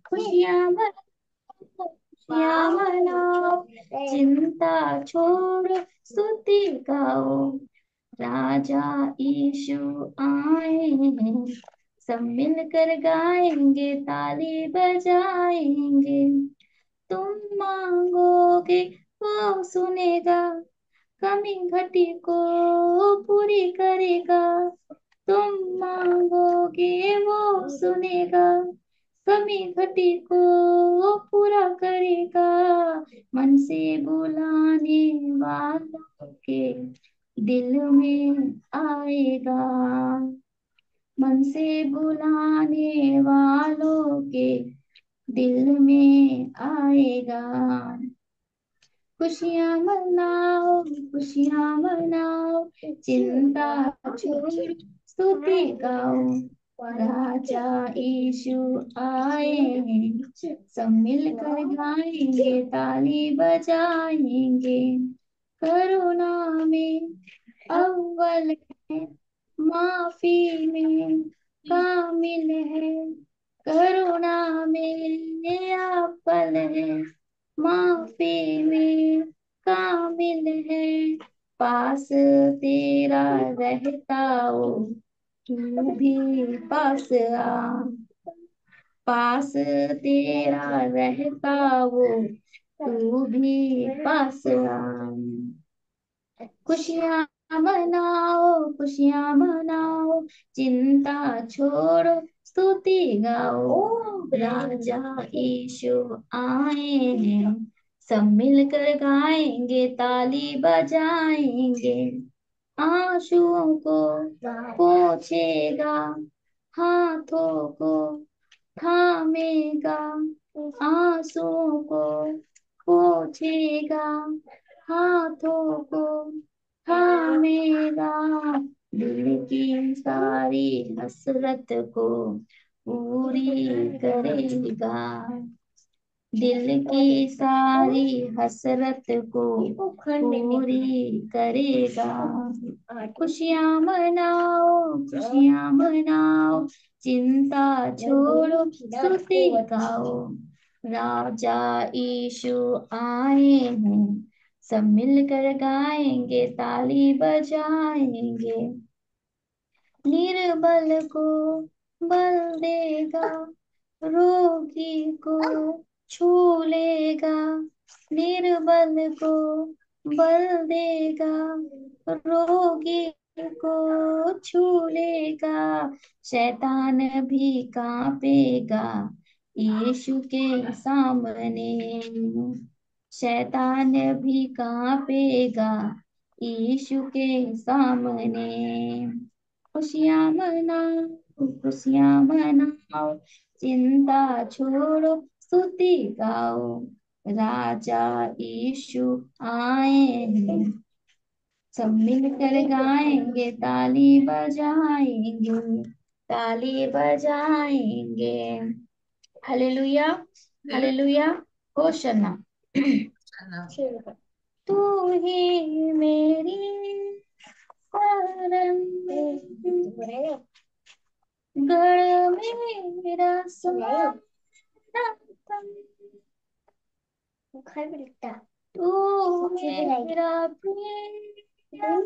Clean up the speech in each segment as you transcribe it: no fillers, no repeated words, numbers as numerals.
खुशियाँ मनाओ, खुशियाँ मनाओ, चिंता छोड़ो, स्तुति गाओ। राजा यीशु आए हैं, सब मिलकर गाएंगे, ताली बजाएंगे। तुम मांगोगे वो सुनेगा, कमी घटी को पूरी करेगा। तुम मांगोगे वो सुनेगा, कमी घटी को पूरा करेगा। मन से बुलाने वालों के दिल में आएगा, मन से बुलाने वालों के दिल में आएगा। खुशियाँ मनाओ, खुशियाँ मनाओ, चिंता छोड़ो, स्तुति गाओ। राजा यीशु आए हैं, सब मिलकर गाएंगे, ताली बजाएंगे। करुणा में अव्वल है, माफी में कामिल है। करुणा में अव्वल है, माफी में कामिल है। पास तेरा रहता हो, तू भी पास आ। पास तेरा रहता हो, तू भी पास आ। खुशियाँ मनाओ, खुशियाँ मनाओ, चिंता छोड़ो, स्तुति गाओ। राजा यीशु आए हैं, सब मिलकर गाएंगे, ताली बजाएंगे। आंसुओं को पोंछेगा, हाथों को थामेगा। आंसुओं को पोंछेगा, हाथों को थामेगा। दिल की सारी हसरत को पूरी करेगा, दिल की सारी हसरत को पूरी करेगा। खुशियाँ मनाओ, खुशियाँ मनाओ, चिंता छोड़ो, स्तुति गाओ। राजा यीशु आए हैं, सब मिलकर गाएंगे, ताली बजाएंगे। निर्बल को बल देगा, रोगी को छू लेगा। निर्बल को बल देगा, रोगी को छू लेगा। शैतान भी कांपेगा यीशु के सामने, शैतान भी कांपेगा यीशु के सामने। खुशियाँ मनाओ, खुशियाँ मनाओ, चिंता छोड़ो, स्तुति गाओ। राजा यीशु आए हैं, सब मिलकर गाएंगे, ताली बजाएंगे, ताली बजाएंगे। Hallelujah, hallelujah, hosanna. तू ही मेरी शरण, गढ़ मेरा सोना, तू मेरा प्रियतम,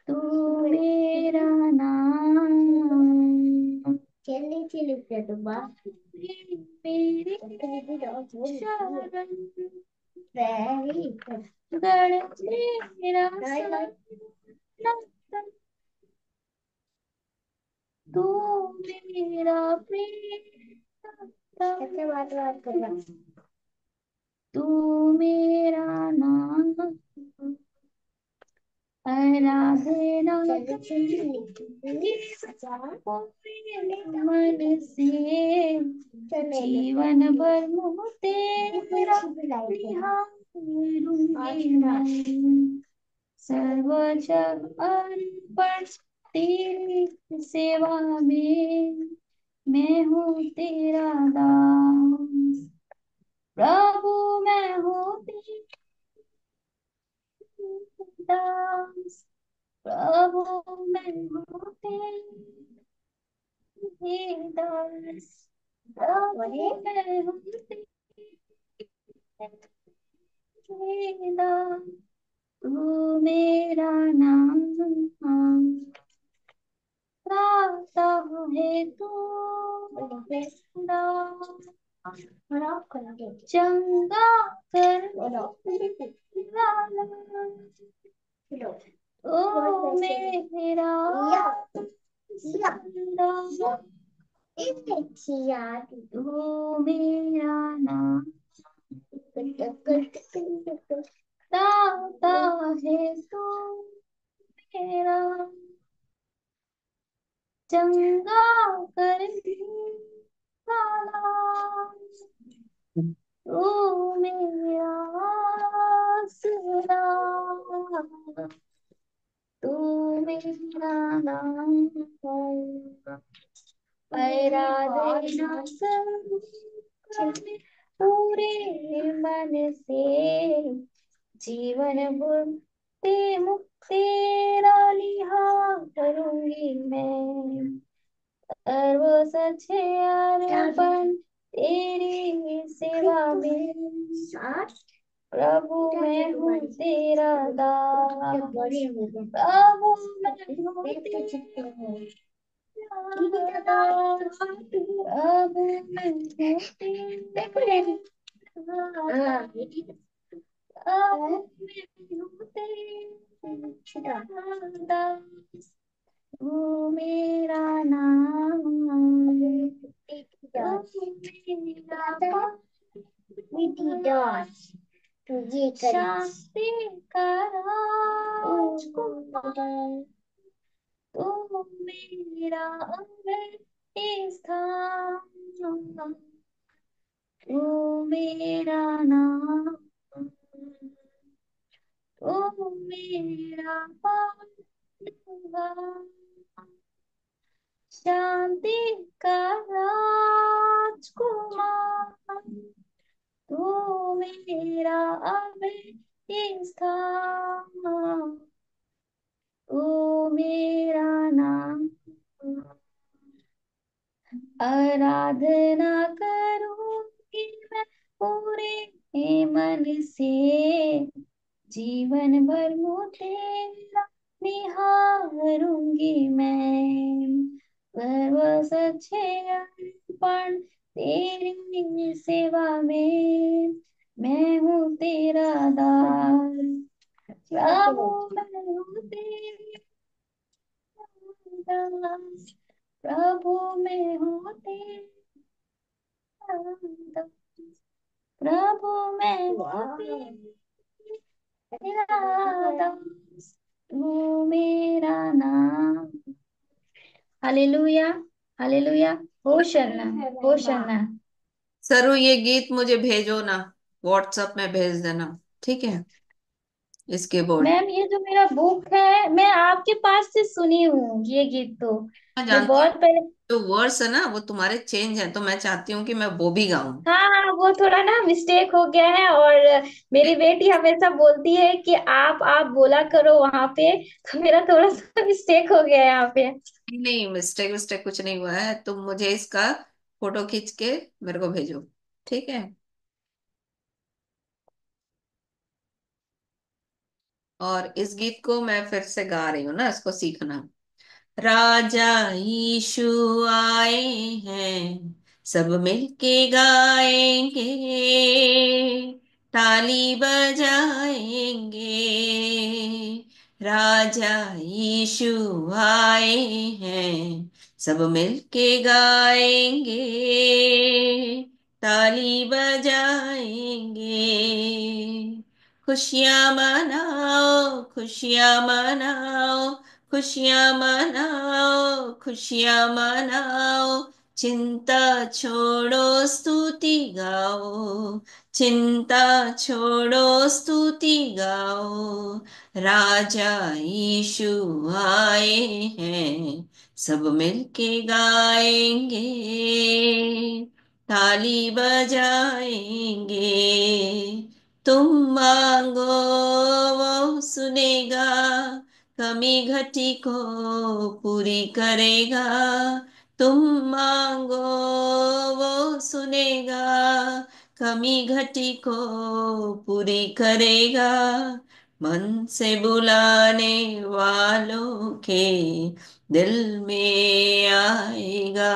तू मेरा नाम। चली चली प्रतिभा मेरी शरण, गढ़ मेरा सोना, तू मेरा प्रियतम, कैसे बात करना, तू मेरा नाम। आराधना मन से, जीवन भर मुँह तेरा निहारूंगी मैं। सर्व जग अर्पण तेरी सेवा में, मैं हूँ तेरा दास। प्रभु मैं हूँ तेरा दास, प्रभु मैं हूँ तेरा हे दास प्रभु मैं हूँ तेरा, तू मेरा नाम गाता है तू मेरा, चंगा कर ओ मेरा बंदा, तू मेरा नाम गाता है तू मेरा, चंगा कर वाला, तू मेरा आसरा, तू मेरा नाम है, मेरा देना सब पूरे मन से, जीवन भर ते मुख तेरा निहार करूंगी मैं, सर्व सच्चे अर्पण तेरी सेवा में, प्रभु मैं हूँ तेरा दास, प्रभु मैं हूँ तेरा दास, प्रभु मैं हूँ तेरा दास, प्रभु मैं हूँ तेरा दास, तू मेरा नाम, तू मेरा दास, शांति का राजकुमार, तू मेरा अभय स्थान, तू मेरा नाम, तू मेरा पालनहार, शांति का राजकुमार, तू मेरा अभय स्थान, तू मेरा नाम, आराधना करूंगी मैं पूरे मन से, जीवन भर मुँह तेरा निहारूंगी मैं, सर्व सच्चे अर्पण तेरी सेवा में, मैं हूँ तेरा दास, प्रभु मैं हूँ तेरा दास, प्रभु मैं हूँ तेरा दास, प्रभु मैं हूँ तेरा दास, तू मेरा नाम, हालेलुया, हालेलुया, होशन्ना, होशन्ना। सरू, ये गीत मुझे भेजो ना, व्हाट्सएप में भेज देना, ठीक है? इसके बोर्ड मैम ये जो मेरा बुक है, मैं आपके पास से सुनी हूँ ये गीत तो, मैं मैं जानती हूँ। बहुत पहले। जो वर्ड्स है ना वो तुम्हारे चेंज है, तो मैं चाहती हूँ कि मैं वो भी गाऊं। हाँ हाँ, वो थोड़ा ना मिस्टेक हो गया है, और मेरी बेटी हमेशा बोलती है कि आप बोला करो वहां पे, तो मेरा थोड़ा सा मिस्टेक हो गया है यहाँ पे। नहीं नहीं, मिस्टेक विस्टेक कुछ नहीं हुआ है। तुम मुझे इसका फोटो खींच के मेरे को भेजो, ठीक है? और इस गीत को मैं फिर से गा रही हूँ ना, इसको सीखना। राजा यीशु आए हैं, सब मिलके गाएंगे, ताली बजाएंगे। राजा यीशु आए हैं, सब मिलके गाएंगे, ताली बजाएंगे। खुशियाँ मनाओ, खुशियाँ मनाओ, खुशियाँ मनाओ, खुशियाँ मनाओ। चिंता छोड़ो, स्तुति गाओ, चिंता छोड़ो, स्तुति गाओ। राजा यीशु आए हैं, सब मिलके गाएंगे, ताली बजाएंगे। तुम मांगो वो सुनेगा, कमी घटी को पूरी करेगा। तुम मांगो वो सुनेगा, कमी घटी को पूरी करेगा। मन से बुलाने वालों के दिल में आएगा,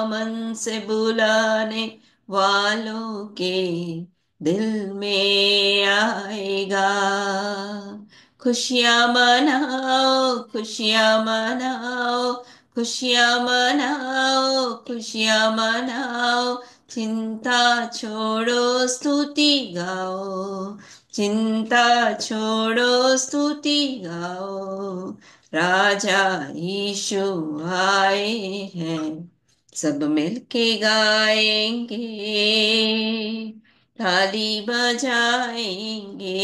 मन से बुलाने वालों के दिल में आएगा। खुशियाँ मनाओ, खुशियाँ मनाओ, खुशियाँ मनाओ, खुशियाँ मनाओ। चिंता छोड़ो स्तुति गाओ, चिंता छोड़ो स्तुति गाओ। राजा यीशु आए हैं, सब मिलके गाएंगे, ताली बजाएंगे।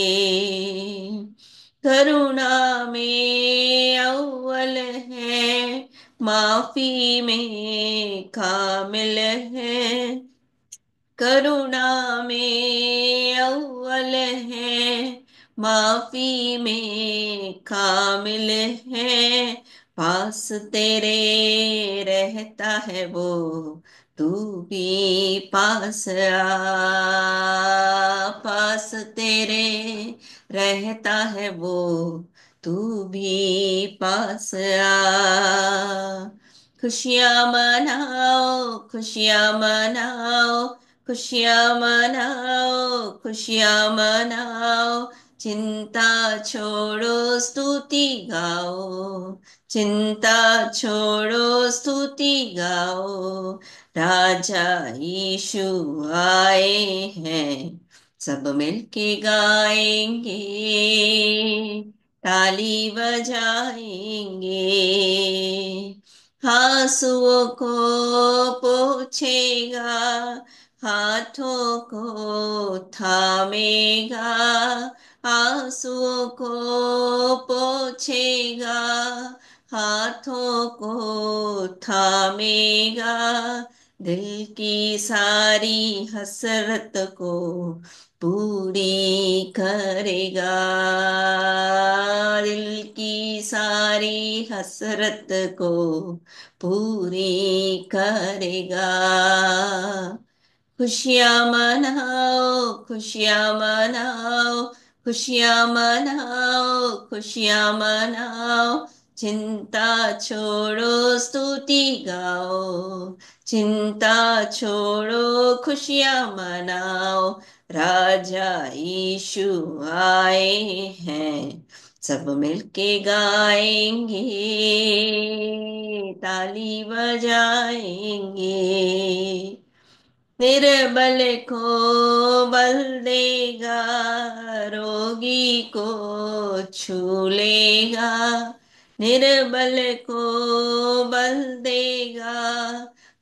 करुणा में अव्वल है, माफी में कामिल है। करुणा में अव्वल है, माफी में कामिल है। पास तेरे रहता है वो, तू भी पास आ। पास तेरे रहता है वो, तू भी पास आ। खुशियाँ मनाओ, खुशियाँ मनाओ, खुशियाँ मनाओ, खुशियाँ मनाओ। चिंता छोड़ो स्तुति गाओ, चिंता छोड़ो स्तुति गाओ। राजा यीशु आए हैं, सब मिलके गाएंगे, ताली बजाएंगे। आंसुओं को पोंछेगा, हाथों को थामेगा। आंसुओं को पोंछेगा, हाथों को थामेगा। दिल की सारी हसरत को पूरी करेगा, दिल की सारी हसरत को पूरी करेगा। खुशियाँ मनाओ, खुशियाँ मनाओ, खुशियाँ मनाओ, खुशियाँ मनाओ। चिंता छोड़ो स्तुति गाओ, चिंता छोड़ो खुशियाँ मनाओ। राजा यीशु आए हैं, सब मिलके गाएंगे, ताली बजाएंगे। निर्बल को बल देगा, रोगी को छू लेगा। निर्बल को बल देगा,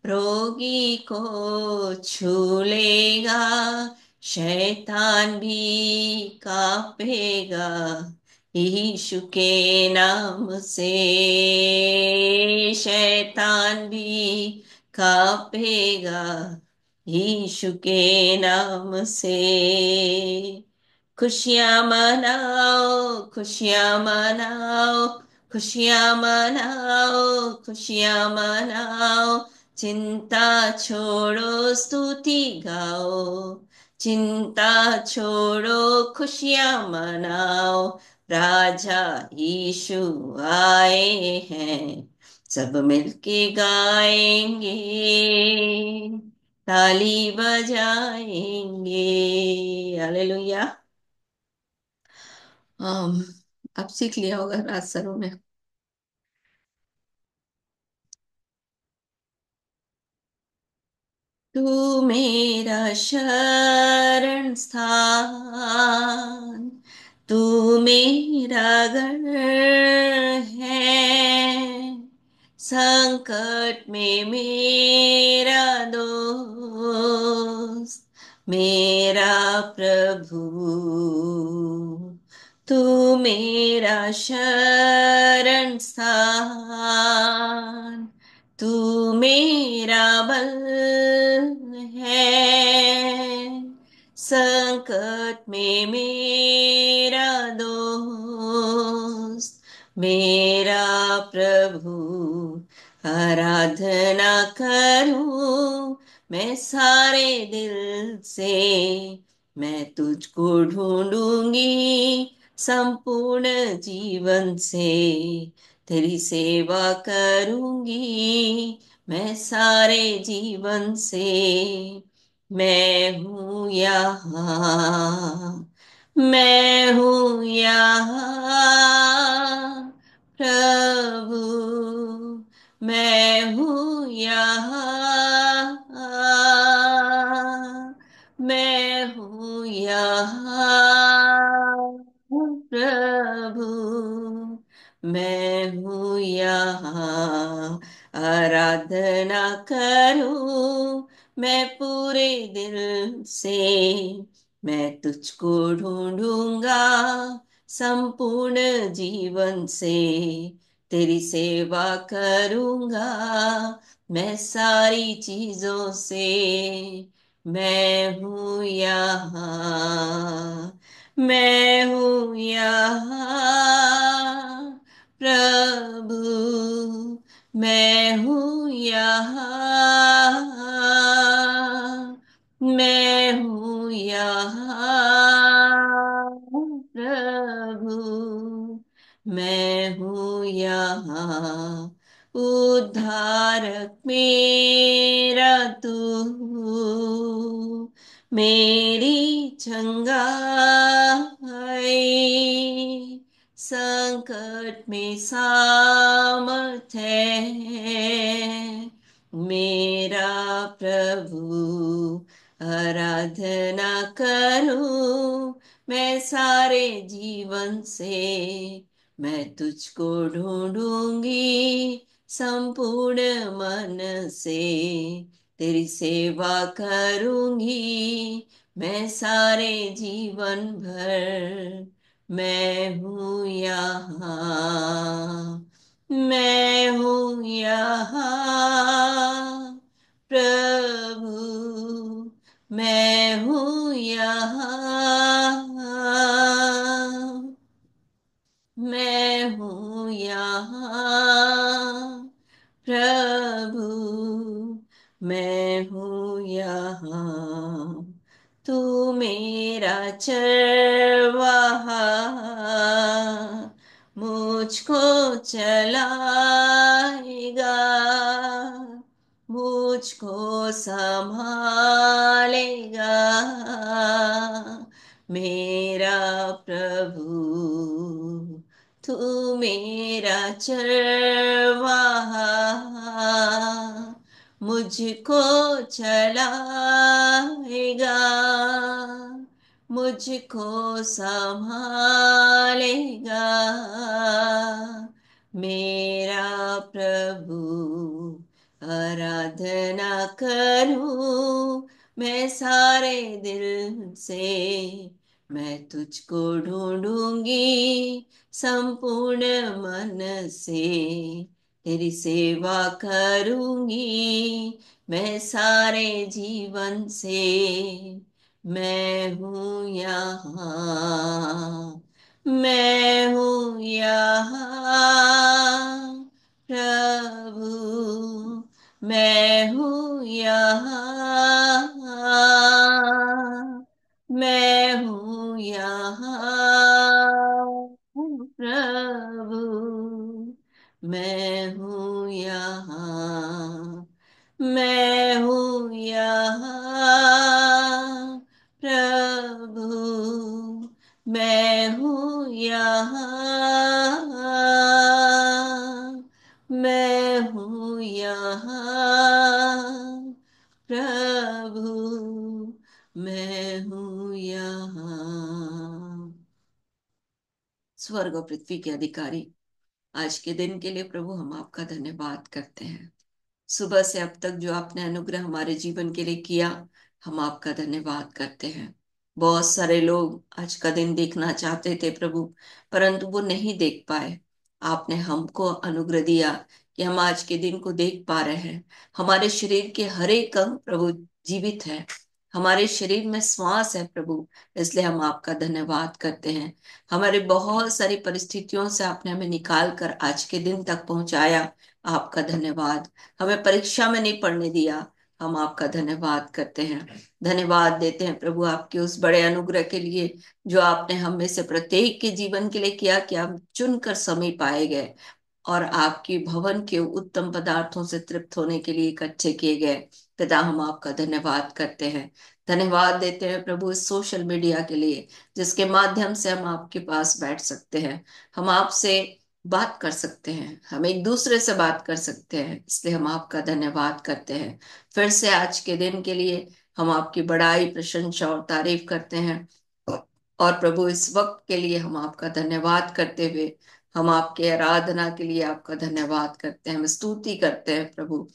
रोगी को छू लेगा। शैतान भी कांपेगा यीशु के नाम से, शैतान भी कांपेगा यीशु के नाम से। खुशियाँ मनाओ, खुशियाँ मनाओ, खुशियाँ मनाओ, खुशियाँ मनाओ। चिंता छोड़ो स्तुति गाओ, चिंता छोड़ो खुशियाँ मनाओ। राजा यीशु आए हैं, सब मिलके गाएंगे, ताली बजाएंगे। हालेलुया। um, अब सीख लिया होगा रात सरों में। तू मेरा शरण स्थान, तू मेरा गढ़ है। संकट में मेरा दोस्त, मेरा प्रभु। तू मेरा शरण स्थान, तू मेरा बल है। संकट में मेरा दोस्त, मेरा प्रभु। आराधना करूं मैं सारे दिल से, मैं तुझको ढूंढूंगी संपूर्ण जीवन से, तेरी सेवा करूंगी मैं सारे जीवन से। मैं हूँ यहाँ, मैं हूँ यहाँ प्रभु, मैं हूँ यहाँ, मैं हूँ यहाँ प्रभु, मैं हूँ यहाँ। आराधना करूं मैं पूरे दिल से, मैं तुझको ढूंढूंगा संपूर्ण जीवन से, तेरी सेवा करूंगा मैं सारी चीजों से। मैं हूँ यहाँ, मैं हूँ यहाँ प्रभु, मैं हूँ यहाँ, मैं हूँ यहाँ प्रभु, मैं हूँ यहाँ। उद्धारक मेरा तू, मेरी चंगाई, संकट में सामर्थ है मेरा प्रभु। आराधना करूं मैं सारे जीवन से, मैं तुझको ढूंढूंगी संपूर्ण मन से, तेरी सेवा करूंगी मैं सारे जीवन भर। मैं हूँ यहाँ, मैं हूँ यहाँ प्रभु, मैं हूँ यहाँ, मैं हूँ यहाँ प्रभु, मैं हूँ यहाँ। तू मेरा चरवाहा, मुझको चलाएगा, मुझको संभालेगा मेरा प्रभु। तू मेरा चरवाहा, मुझको चलाएगा, मुझको संभालेगा मेरा प्रभु। आराधना करूं मैं सारे दिल से, मैं तुझको ढूंढूंगी संपूर्ण मन से, तेरी सेवा करूंगी मैं सारे जीवन से। मैं हूँ यहाँ, मैं हूँ यहाँ प्रभु, मैं हूँ यहाँ, मैं हूँ यहाँ प्रभु, मैं हूँ यहाँ, मैं हूँ यहाँ प्रभु, मैं हूँ यहाँ, मैं हूँ यहाँ प्रभु, मैं हूँ यहाँ। स्वर्ग और पृथ्वी के अधिकारी, आज के दिन के लिए प्रभु हम आपका धन्यवाद करते हैं। सुबह से अब तक जो आपने अनुग्रह हमारे जीवन के लिए किया, हम आपका धन्यवाद करते हैं। बहुत सारे लोग आज का दिन देखना चाहते थे प्रभु, परंतु वो नहीं देख पाए। आपने हमको अनुग्रह दिया कि हम आज के दिन को देख पा रहे हैं। हमारे शरीर के हर एक अंग प्रभु जीवित है, हमारे शरीर में श्वास है प्रभु, इसलिए हम आपका धन्यवाद करते हैं। हमारे बहुत सारी परिस्थितियों से आपने हमें निकाल कर आज के दिन तक पहुंचाया, आपका धन्यवाद। हमें परीक्षा में नहीं पढ़ने दिया, हम आपका धन्यवाद करते हैं। धन्यवाद देते हैं प्रभु आपके उस बड़े अनुग्रह के लिए जो आपने हम में से प्रत्येक के जीवन के लिए किया, कि हम चुनकर समय पाए गए और आपकी भवन के उत्तम पदार्थों से तृप्त होने के लिए इकट्ठे किए गए। पिता, हम आपका धन्यवाद करते हैं। धन्यवाद देते हैं प्रभु इस सोशल मीडिया के लिए, जिसके माध्यम से हम आपके पास बैठ सकते हैं, हम आपसे बात कर सकते हैं, हम एक दूसरे से बात कर सकते हैं, इसलिए हम आपका धन्यवाद करते हैं। फिर से आज के दिन के लिए हम आपकी बड़ाई, प्रशंसा और तारीफ करते हैं। और प्रभु इस वक्त के लिए हम आपका धन्यवाद करते हुए, हम आपके आराधना के लिए आपका धन्यवाद करते हैं, हम स्तुति करते हैं प्रभु,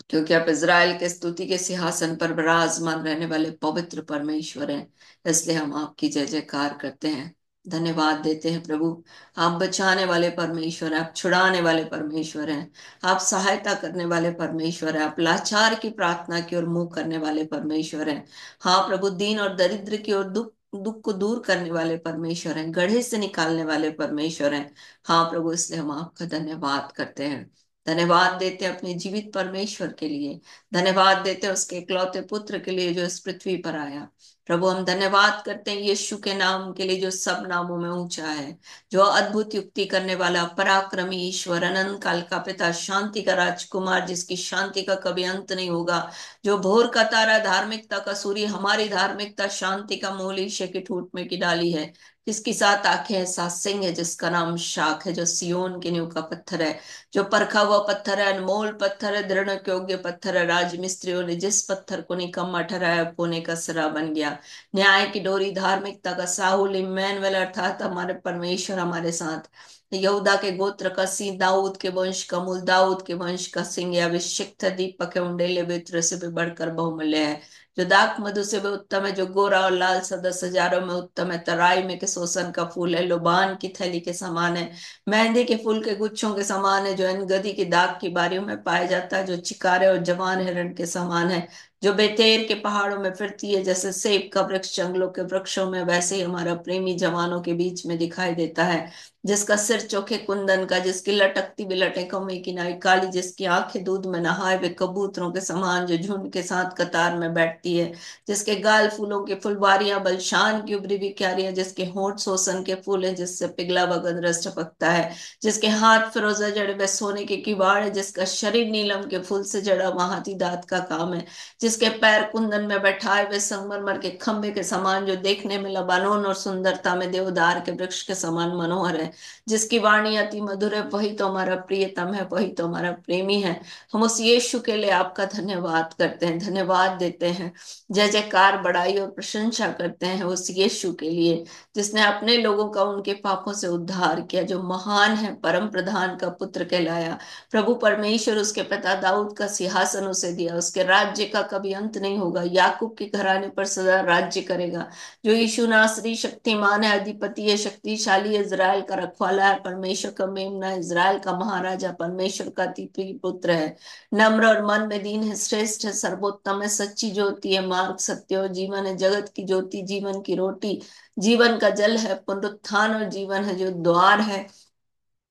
क्योंकि आप इज़राइल के स्तुति के सिंहासन पर विराजमान रहने वाले पवित्र परमेश्वर हैं, इसलिए हम आपकी जय जयकार करते हैं। धन्यवाद देते हैं प्रभु। आप बचाने वाले परमेश्वर हैं, आप छुड़ाने वाले परमेश्वर हैं, आप सहायता करने वाले परमेश्वर हैं, आप लाचार की प्रार्थना की ओर मुंह करने वाले परमेश्वर हैं। हाँ प्रभु, दीन और दरिद्र की ओर दुख दुख को दूर करने वाले परमेश्वर हैं, गड्ढे से निकालने वाले परमेश्वर हैं। हाँ प्रभु, इसलिए हम आपका धन्यवाद करते हैं। धन्यवाद देते हैं अपने जीवित परमेश्वर के लिए। धन्यवाद देते हैं उसके इकलौते पुत्र के लिए जो इस पृथ्वी पर आया। प्रभु, हम धन्यवाद करते हैं यीशु के नाम के लिए जो सब नामों में ऊंचा है, जो अद्भुत युक्ति करने वाला, पराक्रमी ईश्वर, अनंत काल का पिता, शांति का राजकुमार, जिसकी शांति का कभी अंत नहीं होगा, जो भोर का तारा, धार्मिकता का सूर्य, हमारी धार्मिकता, शांति का मूल, ईशे की ठूंठ में की डाली है, जिसकी सात आंखें हैं, सात सिंह है, जिसका नाम शाख है, जो सियोन की नींव का पत्थर है, जो परखा हुआ पत्थर है, अनमोल पत्थर है, दृढ़ योग्य पत्थर है। राज मिस्त्रियों ने जिस पत्थर को निकम्मा ठहराया, पुणे का सिरा बन गया। न्याय की डोरी, धार्मिकता का साहुल, इम्मैनुअल अर्थात हमारे परमेश्वर हमारे साथ। यहूदा के गोत्र का सिंह, दाऊद के वंश का मूल, दाऊद के वंश का सिंह, या अभिषिक्त दीपक है, उंडेले मित्र से भी बढ़कर बहुमूल्य है, जो दाख मधु से भी उत्तम है, जो गोरा और लाल सदस्य हजारों में उत्तम है, तराई में के सोसन का फूल है, लोबान की थैली के समान है, मेहंदी के फूल के गुच्छों के समान है, जो अनगदी की दाग की बारियों में पाया जाता है, जो चिकारे और जवान हिरण के समान है, जो बेतेर के पहाड़ों में फिरती है, जैसे सेब का वृक्ष जंगलों के वृक्षों में, वैसे ही हमारा प्रेमी जवानों के बीच में दिखाई देता है, जिसका सिर चोखे कुंदन का, जिसकी लटकती बिलटें कौवे की नाई काली, जिसकी आंखें दूध में नहाए वे कबूतरों के समान, जो झुंड के साथ कतार में बैठती है, जिसके गाल फूलों की फुलवारियां, बलशान की उभरी हुई क्यारियां, जिसके होंठ सोसन के फूल है, जिससे पिघला बगन रस टपकता है, जिसके हाथ फिरोजा जड़े वे सोने के किवाड़ है, जिसका शरीर नीलम के फूल से जड़ा वहां हाथी दांत का काम है, जिसके पैर कुंदन में बैठाए वे संगमरमर के खंभे के समान, जो देखने में लबानोन और सुंदरता में देवदार के वृक्ष के समान मनोहर है, जिसकी वाणी अति मधुर है, वही तो हमारा प्रियतम है, वही तो हमारा प्रेमी है। हम उस यीशु के लिए आपका धन्यवाद करते हैं, धन्यवाद देते हैं, जय जयकार, बड़ाई और प्रशंसा करते हैं उस यीशु के लिए, जिसने अपने लोगों का उनके पापों से उद्धार किया, जो महान है, परम प्रधान का पुत्र कहलाया। प्रभु परमेश्वर उसके पिता दाऊद का सिंहासन उसे दिया, उसके राज्य का कभी अंत नहीं होगा, याकूब के घराने पर सदा राज्य करेगा। जो यीशु नासरी शक्तिमान है, अधिपति है, शक्तिशाली है, इज़राइल का रखवाला है, परमेश्वर का मेमना है, इज़राइल का महाराजा, परमेश्वर का अतिप्रिय पुत्र है, नम्र और मन में दीन है, श्रेष्ठ है, सर्वोत्तम है, सच्ची ज्योति है, मार्ग, सत्य और जीवन है, जगत की ज्योति, जीवन की रोटी, जीवन का जल है, पुनरुत्थान और जीवन है, जो द्वार है,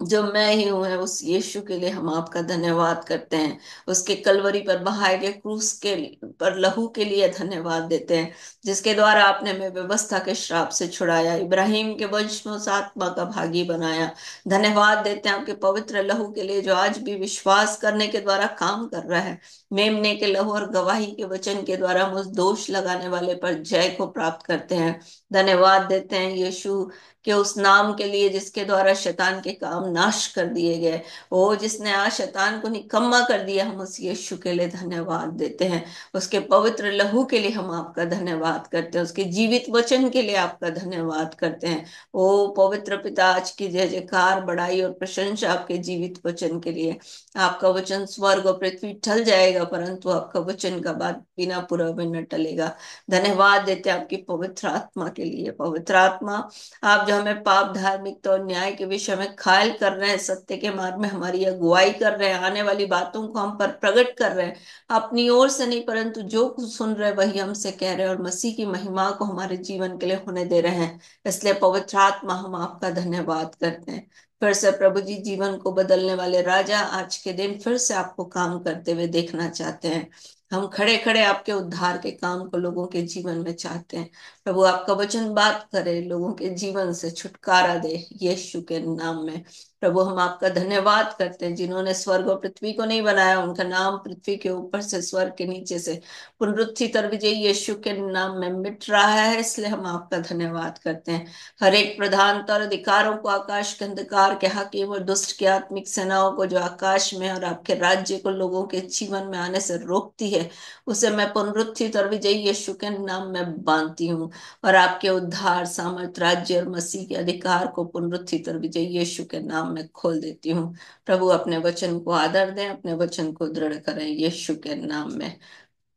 जो मैं ही हूं है, उस यीशु के लिए हम आपका धन्यवाद करते हैं। उसके कलवरी पर बहाए गए क्रूस के पर लहू के लिए धन्यवाद देते हैं, जिसके द्वारा आपने हमें व्यवस्था के श्राप से छुड़ाया, इब्राहिम के वंश में उस आत्मा का भागी बनाया। धन्यवाद देते हैं आपके पवित्र लहू के लिए, जो आज भी विश्वास करने के द्वारा काम कर रहा है। मेमने के लहू और गवाही के वचन के द्वारा हम उस दोष लगाने वाले पर जय को प्राप्त करते हैं। धन्यवाद देते हैं यीशु कि उस नाम के लिए जिसके द्वारा शैतान के काम नाश कर दिए गए, वो जिसने आज शैतान को निकम्मा कर दिया, हम उस यीशु के लिए धन्यवाद देते हैं। उसके पवित्र लहू के लिए हम आपका धन्यवाद करते हैं, उसके जीवित वचन के लिए आपका धन्यवाद करते हैं। ओ पवित्र पिता, आज की जय जयकार, बड़ाई और प्रशंसा आपके जीवित वचन के लिए। आपका वचन स्वर्ग और पृथ्वी टल जाएगा, परंतु आपका वचन का बात बिना पूरा भी न टलेगा। धन्यवाद देते हैं आपकी पवित्र आत्मा के लिए। पवित्र आत्मा, आप जो हमें पाप, धार्मिकता और न्याय के विषय में घायल कर रहे हैं, सत्य के मार्ग में हमारी अगुवाई कर रहे हैं, आने वाली बातों को हम पर प्रकट कर रहे हैं, अपनी ओर से नहीं परंतु जो कुछ सुन रहे हैं वही हमसे कह रहे हैं, और मसीह की महिमा को हमारे जीवन के लिए होने दे रहे हैं। इसलिए पवित्र आत्मा, हम आपका धन्यवाद करते हैं। फिर से प्रभु जी, जीवन को बदलने वाले राजा, आज के दिन फिर से आपको काम करते हुए देखना चाहते हैं। हम खड़े खड़े आपके उद्धार के काम को लोगों के जीवन में चाहते हैं। प्रभु, आपका वचन बात करे, लोगों के जीवन से छुटकारा दे यीशु के नाम में। प्रभु, हम आपका धन्यवाद करते हैं, जिन्होंने स्वर्ग और पृथ्वी को नहीं बनाया, उनका नाम पृथ्वी के ऊपर से, स्वर्ग के नीचे से पुनरुत्थित और विजयी यीशु के नाम में मिट रहा है। इसलिए हम आपका धन्यवाद करते हैं। हर एक प्रधानता और अधिकारों को, आकाश के अंधकार के हाकिम और दुष्ट की आत्मिक सेनाओं को जो आकाश में और आपके राज्य को लोगों के जीवन में आने से रोकती है, उसे मैं पुनरुत्थित और विजयी यीशु के नाम में बांधती हूँ। और आपके उद्धार, सामर्थ, राज्य और मसीह के अधिकार को पुनरुत्थित और विजयी यीशु के नाम में खोल देती हूँ। प्रभु, अपने वचन को आदर दें, अपने वचन को दृढ़ करें यीशु के नाम में।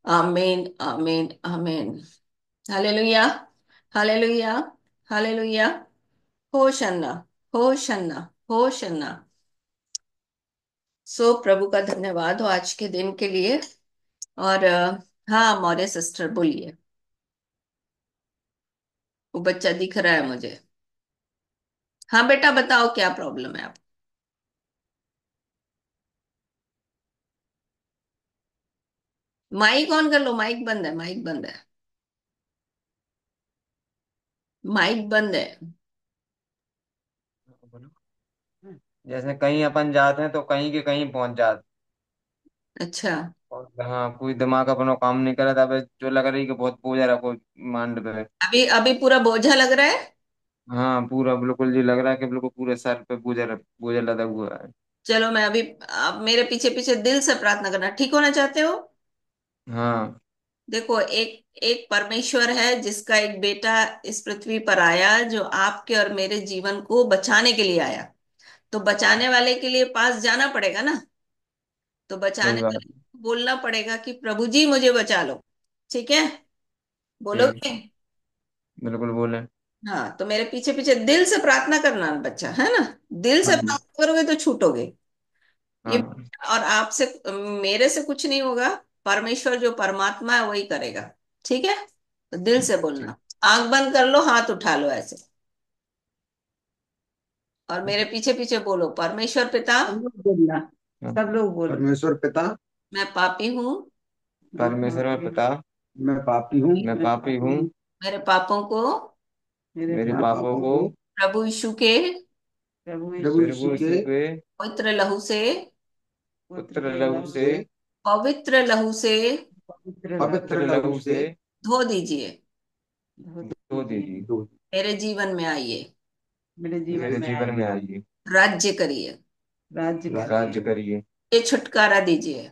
आमीन, आमीन, आमीन। Hallelujah, hallelujah, hallelujah. Hosanna, hosanna, hosanna. So प्रभु का धन्यवाद हो आज के दिन के लिए। और हाँ, मौर्य सिस्टर बोलिए। वो बच्चा दिख रहा है मुझे। हाँ बेटा, बताओ क्या प्रॉब्लम है आप। माइक ऑन कर लो, माइक बंद है, माइक बंद है, माइक बंद है। जैसे कहीं अपन जाते हैं तो कहीं के कहीं पहुंच जाते। अच्छा। और हाँ, कोई दिमाग अपना काम नहीं कर रहा था, बस जो लग रही कि बहुत बोझ रखो मांड पे। अभी अभी पूरा बोझा लग रहा है। हाँ, पूरा बिल्कुल जी लग रहा है कि बिल्कुल पूरे सर पे बोझ लदा हुआ है। चलो, मैं अभी, आप मेरे पीछे पीछे दिल से प्रार्थना करना। ठीक होना चाहते हो? हाँ। देखो, एक एक परमेश्वर है जिसका एक बेटा इस पृथ्वी पर आया, जो आपके और मेरे जीवन को बचाने के लिए आया। तो बचाने वाले के लिए पास जाना पड़ेगा ना। तो बचाने सही वाले बात। को बोलना पड़ेगा कि प्रभु जी मुझे बचा लो। ठीक है? ठीक। बोलोगे? बिल्कुल बोले। हाँ, तो मेरे पीछे पीछे दिल से प्रार्थना करना बच्चा, है ना। दिल हाँ से जी। प्रार्थना करोगे तो छूटोगे। ये, हाँ। और आपसे, मेरे से कुछ नहीं होगा। परमेश्वर जो परमात्मा है वही करेगा। ठीक है? तो दिल से ठीक। बोलना। आंख बंद कर लो, हाथ उठा लो ऐसे, और मेरे पीछे पीछे बोलो, परमेश्वर पिता, सब लोग बोलना। हाँ। सब लोग बोलो। परमेश्वर पिता, मैं पापी हूँ। परमेश्वर और पिता, मैं पापी हूँ। मैं पापी हूँ। मेरे पापों को मेरे मेरे मेरे पापों पापों को को प्रभु यीशु के प्रभु प्रभु यीशु यीशु प्रभु के यीशु के पवित्र लहू से, पुत्र पुत्र लहू लहू से, से, पवित्र लहू से पवित्र लहू पवित्र पवित्र लहू लहू से से धो दीजिए। धो धो दीजिए। दीजिए। धो। मेरे जीवन में आइए, मेरे जीवन मेरे में जीवन आइए। में आइए। राज्य करिए, राज्य राज्य करिए। करिए। ये छुटकारा दीजिए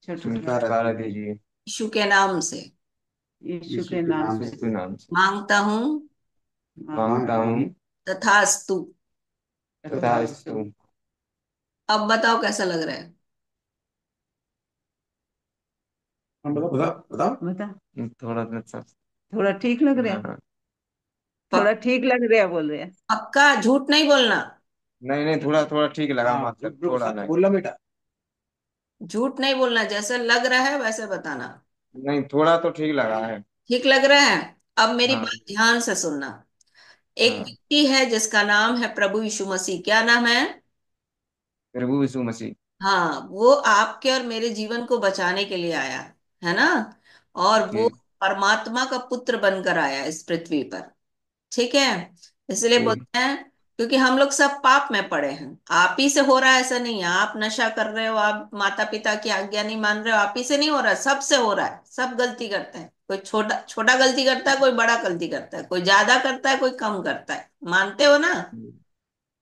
छुटकारा छुटकारा दीजिए। यीशु के नाम से। यीशु यीशु के के नाम नाम यीशु से के से नाम से मांगता हूँ, मांगता मांगता हूँ। हूँ। तथास्तु। तथास्तु। अब बताओ कैसा लग रहा है? हाँ, बताओ बताओ बताओ। बता। थोड़ा सा। थोड़ा ठीक लग रहा है। हाँ। थोड़ा पक, ठीक लग रहा है बोल रहे हैं। पक्का झूठ नहीं बोलना। नहीं नहीं, थोड़ा थोड़ा ठीक लगा, हाँ, मतलब रुक थोड़ा सक नहीं। बोला बेटा। झूठ नहीं बोलना, जैसा लग रहा है वैसे बताना। नहीं, थोड़ा तो ठीक लगा है। ठीक लग रहा है? अब मेरी हाँ। बात ध्यान से सुनना। एक हाँ। व्यक्ति है जिसका नाम है प्रभु यीशु मसीह। क्या नाम है? प्रभु यीशु मसीह। हाँ, वो आपके और मेरे जीवन को बचाने के लिए आया, है ना। और वो ठीक। परमात्मा का पुत्र बनकर आया इस पृथ्वी पर। ठीक है? इसलिए ठीक। बोलते हैं, क्योंकि हम लोग सब पाप में पड़े हैं। आप ही से हो रहा है ऐसा नहीं है। आप नशा कर रहे हो, आप माता पिता की आज्ञा नहीं मान रहे हो, आप ही से नहीं हो रहा है, सबसे हो रहा है। सब गलती करते हैं। कोई छोटा छोटा गलती करता है, कोई बड़ा गलती करता है, कोई ज्यादा करता है, कोई कम करता है। मानते हो ना?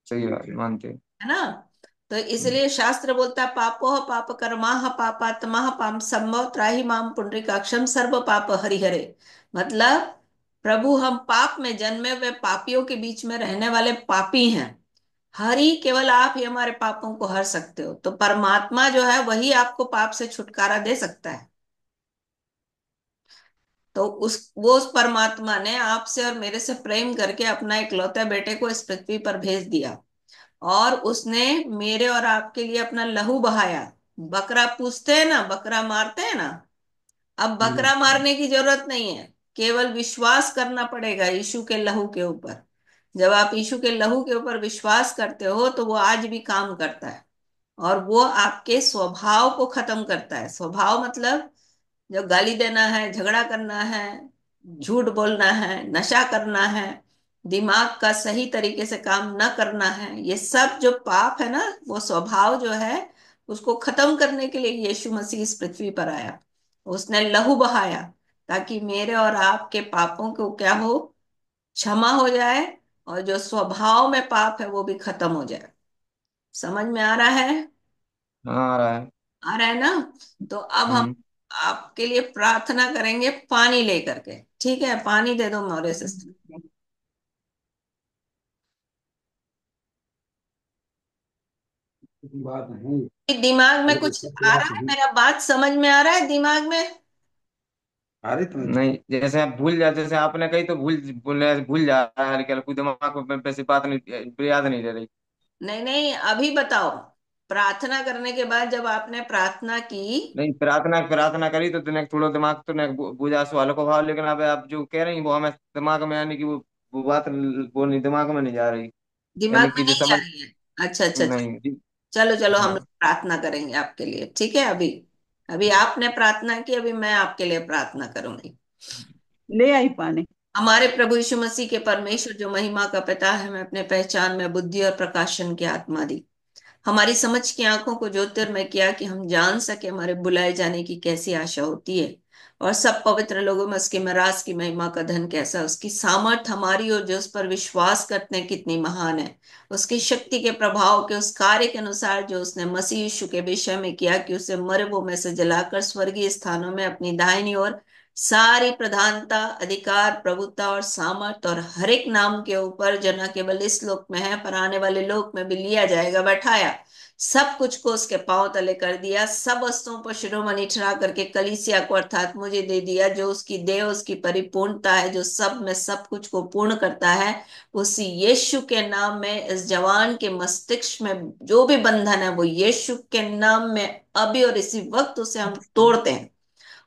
सही बात है, मानते हैं। है ना। तो इसलिए शास्त्र बोलता है, पापो पाप कर्मा पापात्मा पाम संभव त्राहि माम पुंडरीकाक्षम सर्व पाप हरिहरे। मतलब, प्रभु, हम पाप में जन्मे हुए पापियों के बीच में रहने वाले पापी हैं। हरि, केवल आप ही हमारे पापों को हर सकते हो। तो परमात्मा जो है वही आपको पाप से छुटकारा दे सकता है। तो उस परमात्मा ने आपसे और मेरे से प्रेम करके अपना इकलौते बेटे को इस पृथ्वी पर भेज दिया। और उसने मेरे और आपके लिए अपना लहू बहाया। बकरा पूछते हैं ना, बकरा मारते हैं ना, अब बकरा मारने की जरूरत नहीं है, केवल विश्वास करना पड़ेगा यीशु के लहू के ऊपर। जब आप यीशु के लहू के ऊपर विश्वास करते हो तो वो आज भी काम करता है, और वो आपके स्वभाव को खत्म करता है। स्वभाव मतलब जो गाली देना है, झगड़ा करना है, झूठ बोलना है, नशा करना है, दिमाग का सही तरीके से काम न करना है, ये सब जो पाप है ना, वो स्वभाव जो है, उसको खत्म करने के लिए यीशु मसीह इस पृथ्वी पर आया। उसने लहू बहाया ताकि मेरे और आपके पापों को क्या हो, क्षमा हो जाए, और जो स्वभाव में पाप है वो भी खत्म हो जाए। समझ में आ रहा है? हाँ आ रहा है। आ रहा है ना? तो अब हम हम्म। आपके लिए प्रार्थना करेंगे पानी लेकर के। ठीक है, पानी दे दो मौर्य सिस्टर। बात नहीं। दिमाग में अरे कुछ इसका आ पूरा रहा है? नहीं। मेरा बात समझ में आ रहा है दिमाग में? अरे तुम नहीं, जैसे आप भूल जाते, जैसे आपने कही तो भूल जा रहा है हल्के हल्के, कोई दिमाग में वैसी बात नहीं, याद नहीं रह रही। नहीं नहीं, अभी बताओ। प्रार्थना करने के बाद जब आपने प्रार्थना की, नहीं, प्रार्थना प्रार्थना करी तो तूने थोड़ा दिमाग तो ने बुझा सवालों को भाव, लेकिन अब आप जो कह रही हैं वो हमें दिमाग में, यानी कि वो बात वो नहीं, दिमाग में नहीं जा रही। दिमाग यानी में कि जो नहीं जा समझ, रही है? अच्छा अच्छा अच्छा। नहीं जी। चलो चलो, हम लोग हाँ। प्रार्थना करेंगे आपके लिए, ठीक है? अभी अभी आपने प्रार्थना की, अभी मैं आपके लिए प्रार्थना करूंगी। ले आई पानी। हमारे प्रभु यीशु मसीह के परमेश्वर जो महिमा का पिता है, मैं अपने पहचान में बुद्धि और प्रकाशन की आत्मा दी, हमारी समझ की आंखों को ज्योतिर्मय किया कि हम जान सके हमारे बुलाए जाने की कैसी आशा होती है, और सब पवित्र लोगों में उसकी मिरास की महिमा का धन कैसा, उसकी सामर्थ हमारी और जो उस पर विश्वास करते हैं कितनी महान है, उसकी शक्ति के प्रभाव के उस कार्य के अनुसार जो उसने मसीह यीशु के विषय में किया कि उसे मरबों में से जलाकर स्वर्गीय स्थानों में अपनी दाहिनी ओर सारी प्रधानता, अधिकार, प्रभुता और सामर्थ और हर एक नाम के ऊपर जो न केवल इस लोक में है पर आने वाले लोक में भी लिया जाएगा, बैठाया। सब कुछ को उसके पांव तले कर दिया, सब वस्तुओं पर शिरोमणि ठहरा करके कलीसिया को अर्थात मुझे दे दिया, जो उसकी देह, उसकी परिपूर्णता है, जो सब में सब कुछ को पूर्ण करता है। उसी यीशु के नाम में इस जवान के मस्तिष्क में जो भी बंधन है वो यीशु के नाम में अभी और इसी वक्त उसे हम तोड़ते हैं,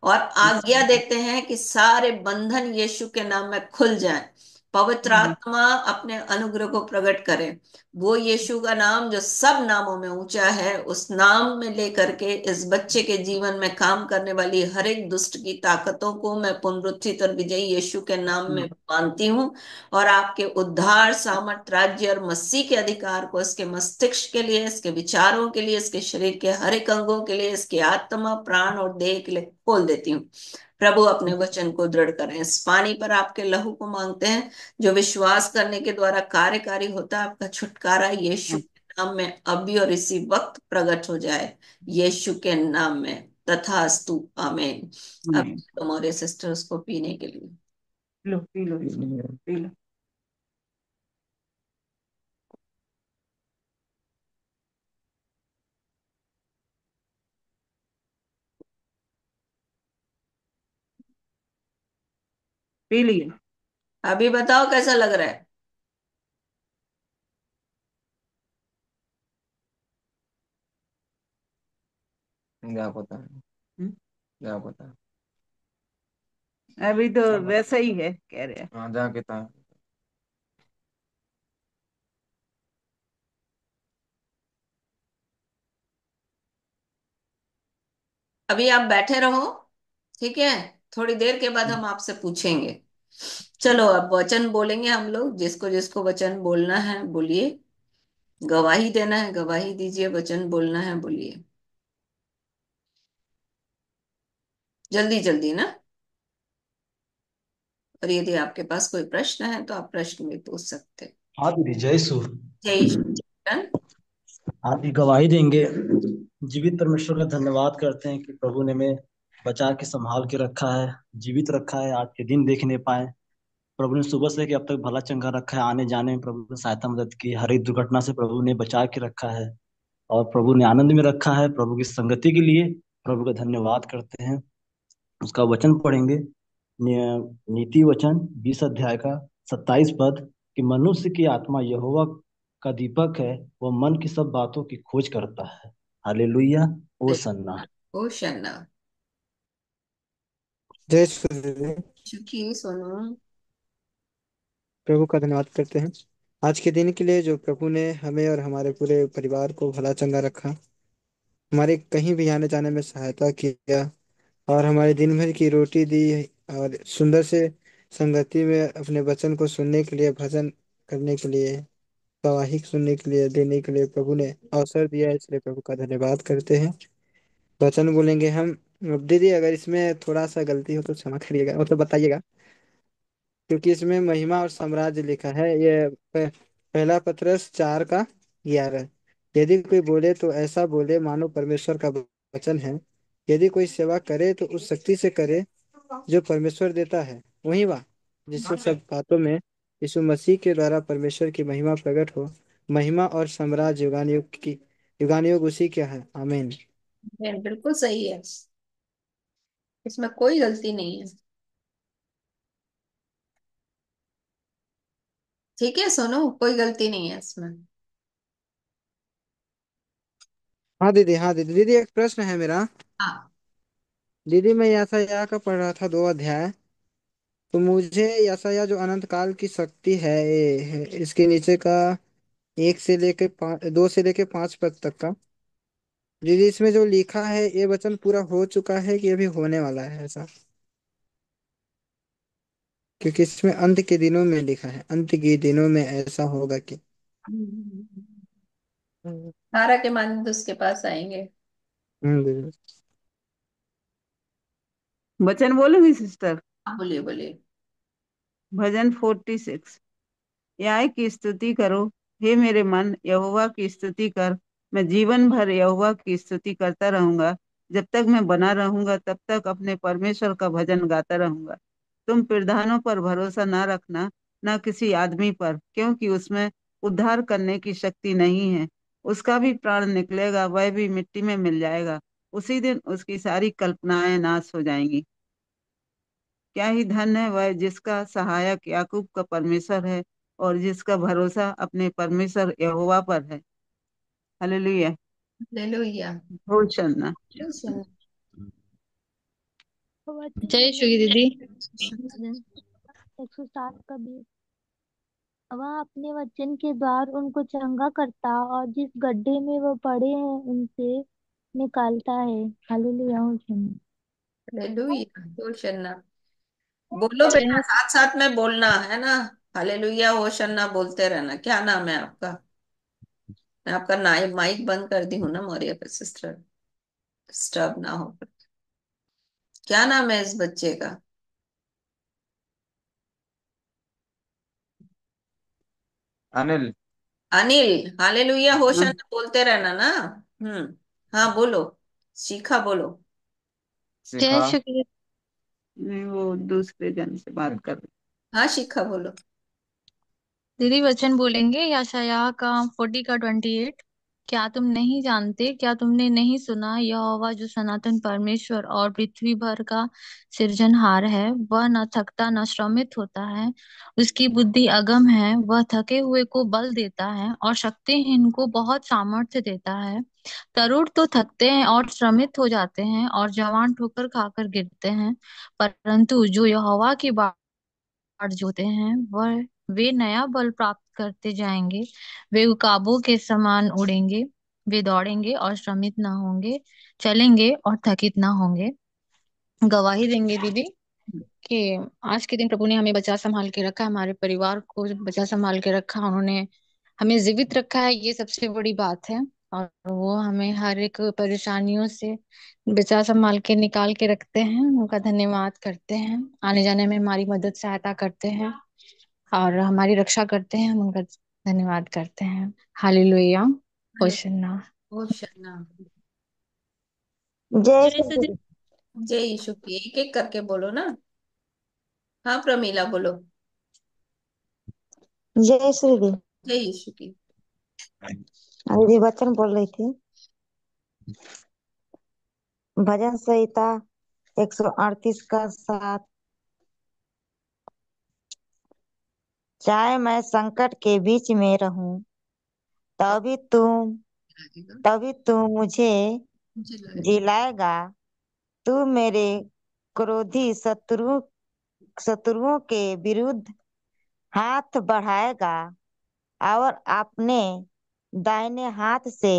और आज्ञा देते हैं कि सारे बंधन यीशु के नाम में खुल जाएं। पवित्र आत्मा अपने अनुग्रह को प्रकट करे। वो यीशु का नाम जो सब नामों में ऊंचा है, उस नाम में लेकर के इस बच्चे के जीवन में काम करने वाली हर एक दुष्ट की ताकतों को मैं पुनरुत्थित और विजयी यीशु के नाम में मानती हूँ, और आपके उद्धार, सामर्थ, राज्य और मसीह के अधिकार को इसके मस्तिष्क के लिए, इसके विचारों के लिए, इसके शरीर के हर एक अंगों के लिए, इसके आत्मा, प्राण और देह के लिए खोल देती हूँ। प्रभु अपने वचन को दृढ़ करें। इस पानी पर आपके लहू को मांगते हैं जो विश्वास करने के द्वारा कार्यकारी होता है। आपका छुटकारा यीशु के नाम में अभी और इसी वक्त प्रकट हो जाए, यीशु के नाम में। तथास्तु, आमीन। अब तुम्हारे सिस्टर्स को पीने के लिए। लो पी लो इसको, पी लो। पी लिए। अभी बताओ कैसा लग रहा है? क्या पता है, हम्म? क्या पता है। अभी तो वैसा ही है कह रहे हैं। हाँ जाके था। अभी आप बैठे रहो, ठीक है? थोड़ी देर के बाद हम आपसे पूछेंगे। चलो अब वचन बोलेंगे हम लोग, जिसको जिसको वचन बोलना है बोलिए। गवाही देना है गवाही दीजिए, वचन बोलना है बोलिए, जल्दी जल्दी ना। और यदि आपके पास कोई प्रश्न है तो आप प्रश्न भी पूछ सकते हैं। हाँ दीदी, जय सु। जय श्री कृष्ण। आप भी गवाही देंगे। जीवित परमेश्वर का धन्यवाद करते हैं कि प्रभु ने हमें बचा के संभाल के रखा है, जीवित रखा है, आज के दिन देखने पाए। प्रभु ने सुबह से लेकर अब तक भला चंगा रखा है, आने जाने में प्रभु ने सहायता मदद की, हर एक दुर्घटना से प्रभु ने बचा के रखा है, और प्रभु ने आनंद में रखा है। प्रभु की संगति के लिए प्रभु का धन्यवाद करते हैं। उसका वचन पढ़ेंगे, नीति वचन 20 अध्याय का 27 पद, कि मनुष्य की आत्मा यहोवा का दीपक है, वह मन की सब बातों की खोज करता है। हालेलुया। ओ सन्ना। ओ शन्ना। जय श्री दीदी। सुखी सोनू। प्रभु का धन्यवाद करते हैं आज के दिन के लिए, जो प्रभु ने हमें और हमारे पूरे परिवार को भला चंगा रखा, हमारे कहीं भी आने जाने में सहायता किया, और हमारे दिन भर की रोटी दी, और सुंदर से संगति में अपने वचन को सुनने के लिए, भजन करने के लिए, गवाही सुनने के लिए, देने के लिए प्रभु ने अवसर दिया है, इसलिए प्रभु का धन्यवाद करते हैं। वचन बोलेंगे हम। अब दीदी, अगर इसमें थोड़ा सा गलती हो तो क्षमा करिएगा, मतलब बताइएगा, क्योंकि इसमें महिमा और साम्राज्य लिखा है। ये पहला पत्रस 4 का 11। यदि कोई बोले तो ऐसा बोले मानो परमेश्वर का वचन है। यदि कोई सेवा करे तो उस शक्ति से करे जो परमेश्वर देता है, वही वाह, जिससे सब बातों में यीशु मसीह के द्वारा परमेश्वर की महिमा प्रकट हो। महिमा और साम्राज्य युगान युग उसी क्या है। आमीन। बिल्कुल सही है, इसमें कोई गलती नहीं है। ठीक है सोनू, कोई गलती नहीं है इसमें। हाँ दीदी, हाँ दीदी, दीदी एक प्रश्न है मेरा। हाँ। दीदी, मैं यशायाह का पढ़ रहा था 2 अध्याय। तो मुझे यशायाह जो अनंत काल की शक्ति है, इसके नीचे का 2 से लेके 5 पद तक का, दीदी इसमें जो लिखा है, ये वचन पूरा हो चुका है कि अभी होने वाला है ऐसा? क्योंकि इसमें अंत के दिनों में लिखा है, अंत के दिनों में ऐसा होगा कि। तारा के मानंद उसके पास आएंगे। दीदी। वचन बोलूंगी सिस्टर। हाँ, बोलिए बोलिए। भजन 46। याय की स्तुति करो, हे मेरे मन, यहोवा की स्तुति कर। मैं जीवन भर यहोवा की स्तुति करता रहूंगा। जब तक मैं बना रहूंगा तब तक अपने परमेश्वर का भजन गाता रहूंगा। तुम प्रधानों पर भरोसा न रखना, न किसी आदमी पर, क्योंकि उसमें उद्धार करने की शक्ति नहीं है। उसका भी प्राण निकलेगा, वह भी मिट्टी में मिल जाएगा। उसी दिन उसकी सारी कल्पनाएं नाश हो जाएंगी। क्या ही धन है वह जिसका सहायक याकूब का परमेश्वर है, और जिसका भरोसा अपने परमेश्वर यहोवा पर है। हालेलुया। हालेलुया। होशन्ना। वचन जय श्री बोलेंगे दीदी। भजन 107 का 20। वह अपने वचन के द्वारा उनको चंगा करता और जिस गड्ढे में वह पड़े हैं उनसे निकालता है। हालेलुया होशन्ना। हालेलुया होशन्ना। बोलो बेटा, जय साथ साथ में बोलना है ना। हालेलुया होशन्ना बोलते रहना। क्या नाम है आपका? मैं आपका माइक बंद कर दी हूँ ना, मोरिया पे सिस्टर, डिस्टर्ब ना हो। क्या नाम है इस बच्चे का? अनिल। अनिल। हालेलुया हाँ, होशन्ना बोलते रहना ना। हाँ बोलो, सीखा बोलो। शिखा। श्री नहीं, वो दूसरे जन से बात कर रहे। हाँ शिखा बोलो। दीदी। वचन बोलेंगे यशायाह का 40 का 28। क्या तुम नहीं जानते, क्या तुमने नहीं सुना, यहोवा जो सनातन परमेश्वर और पृथ्वी भर का सृजनहार है, वह न थकता न श्रमित होता है। उसकी बुद्धि अगम है, वह थके हुए को बल देता है और शक्तिहीन को बहुत सामर्थ्य देता है। तरुण तो थकते हैं और श्रमित हो जाते हैं, और जवान ठोकर खाकर गिरते हैं, परंतु जो यहोवा की बाट जोते हैं वह वे नया बल प्राप्त करते जाएंगे। वे उकाबों के समान उड़ेंगे, वे दौड़ेंगे और श्रमित ना होंगे, चलेंगे और थकित ना होंगे। गवाही देंगे दीदी कि आज के दिन प्रभु ने हमें बचा संभाल के रखा, हमारे परिवार को बचा संभाल के रखा, उन्होंने हमें जीवित रखा है, ये सबसे बड़ी बात है। और वो हमें हर एक परेशानियों से बचा संभाल के निकाल के रखते हैं, उनका धन्यवाद करते हैं, आने जाने में हमारी मदद सहायता करते हैं और हमारी रक्षा करते हैं, हम उनका धन्यवाद करते हैं। Hallelujah hosanna. होशन्ना। जय जय श्री सजी। दीदी। जय यीशु की। एक एक करके बोलो ना। हाँ प्रमीला बोलो। जय श्री दीदी। जय यीशु की। दीदी वचन बोल रही थी। भजन संहिता 138 का 7। चाहे मैं संकट के बीच में रहूं, तभी तुम तभी तू मुझे जिलाएगा। तू मेरे क्रोधी शत्रुओं के विरुद्ध हाथ बढ़ाएगा और अपने दाहिने हाथ से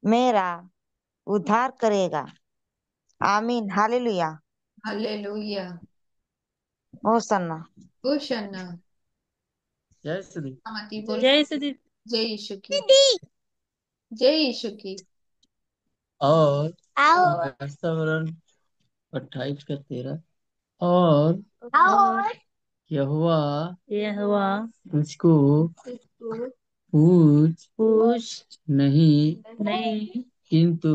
मेरा उद्धार करेगा। आमीन हालेलुया। हालेलुया। होसन्ना। होशाना। जय श्री मती बोल। जय श्री जय यीशु की। जय यीशु की। और वातावरण 28 का 13 और यहोवा यहोवा तुझको पूछ पूछ नहीं नहीं किंतु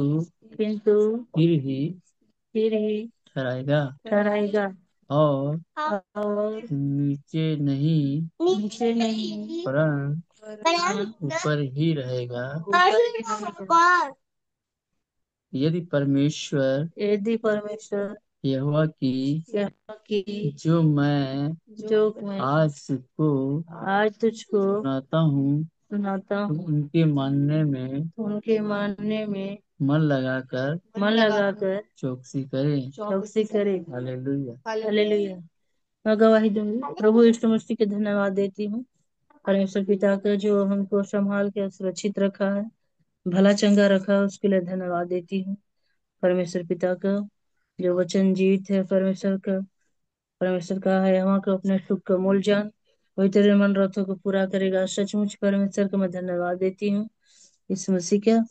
किंतु फिर ही ठहराएगा और और नीचे नहीं वरन ऊपर ही रहेगा। यदि परमेश्वर यहोवा की जो मैं आज तुझको सुनाता हूँ उनके मानने में मन लगाकर चौकसी करे। हालेलुया। मैं गवाही दूंगी। प्रभु यीशु मसीह के धन्यवाद देती हूँ, परमेश्वर पिता का जो हमको संभाल के सुरक्षित रखा है, भला चंगा रखा है, उसके लिए धन्यवाद देती हूँ। परमेश्वर पिता का जो वचन जीवित है, परमेश्वर का है, वहाँ को अपने सुख का मूल जान वही तेरे मनोरथों को पूरा करेगा। सचमुच परमेश्वर को मैं धन्यवाद देती हूँ इस मसीह का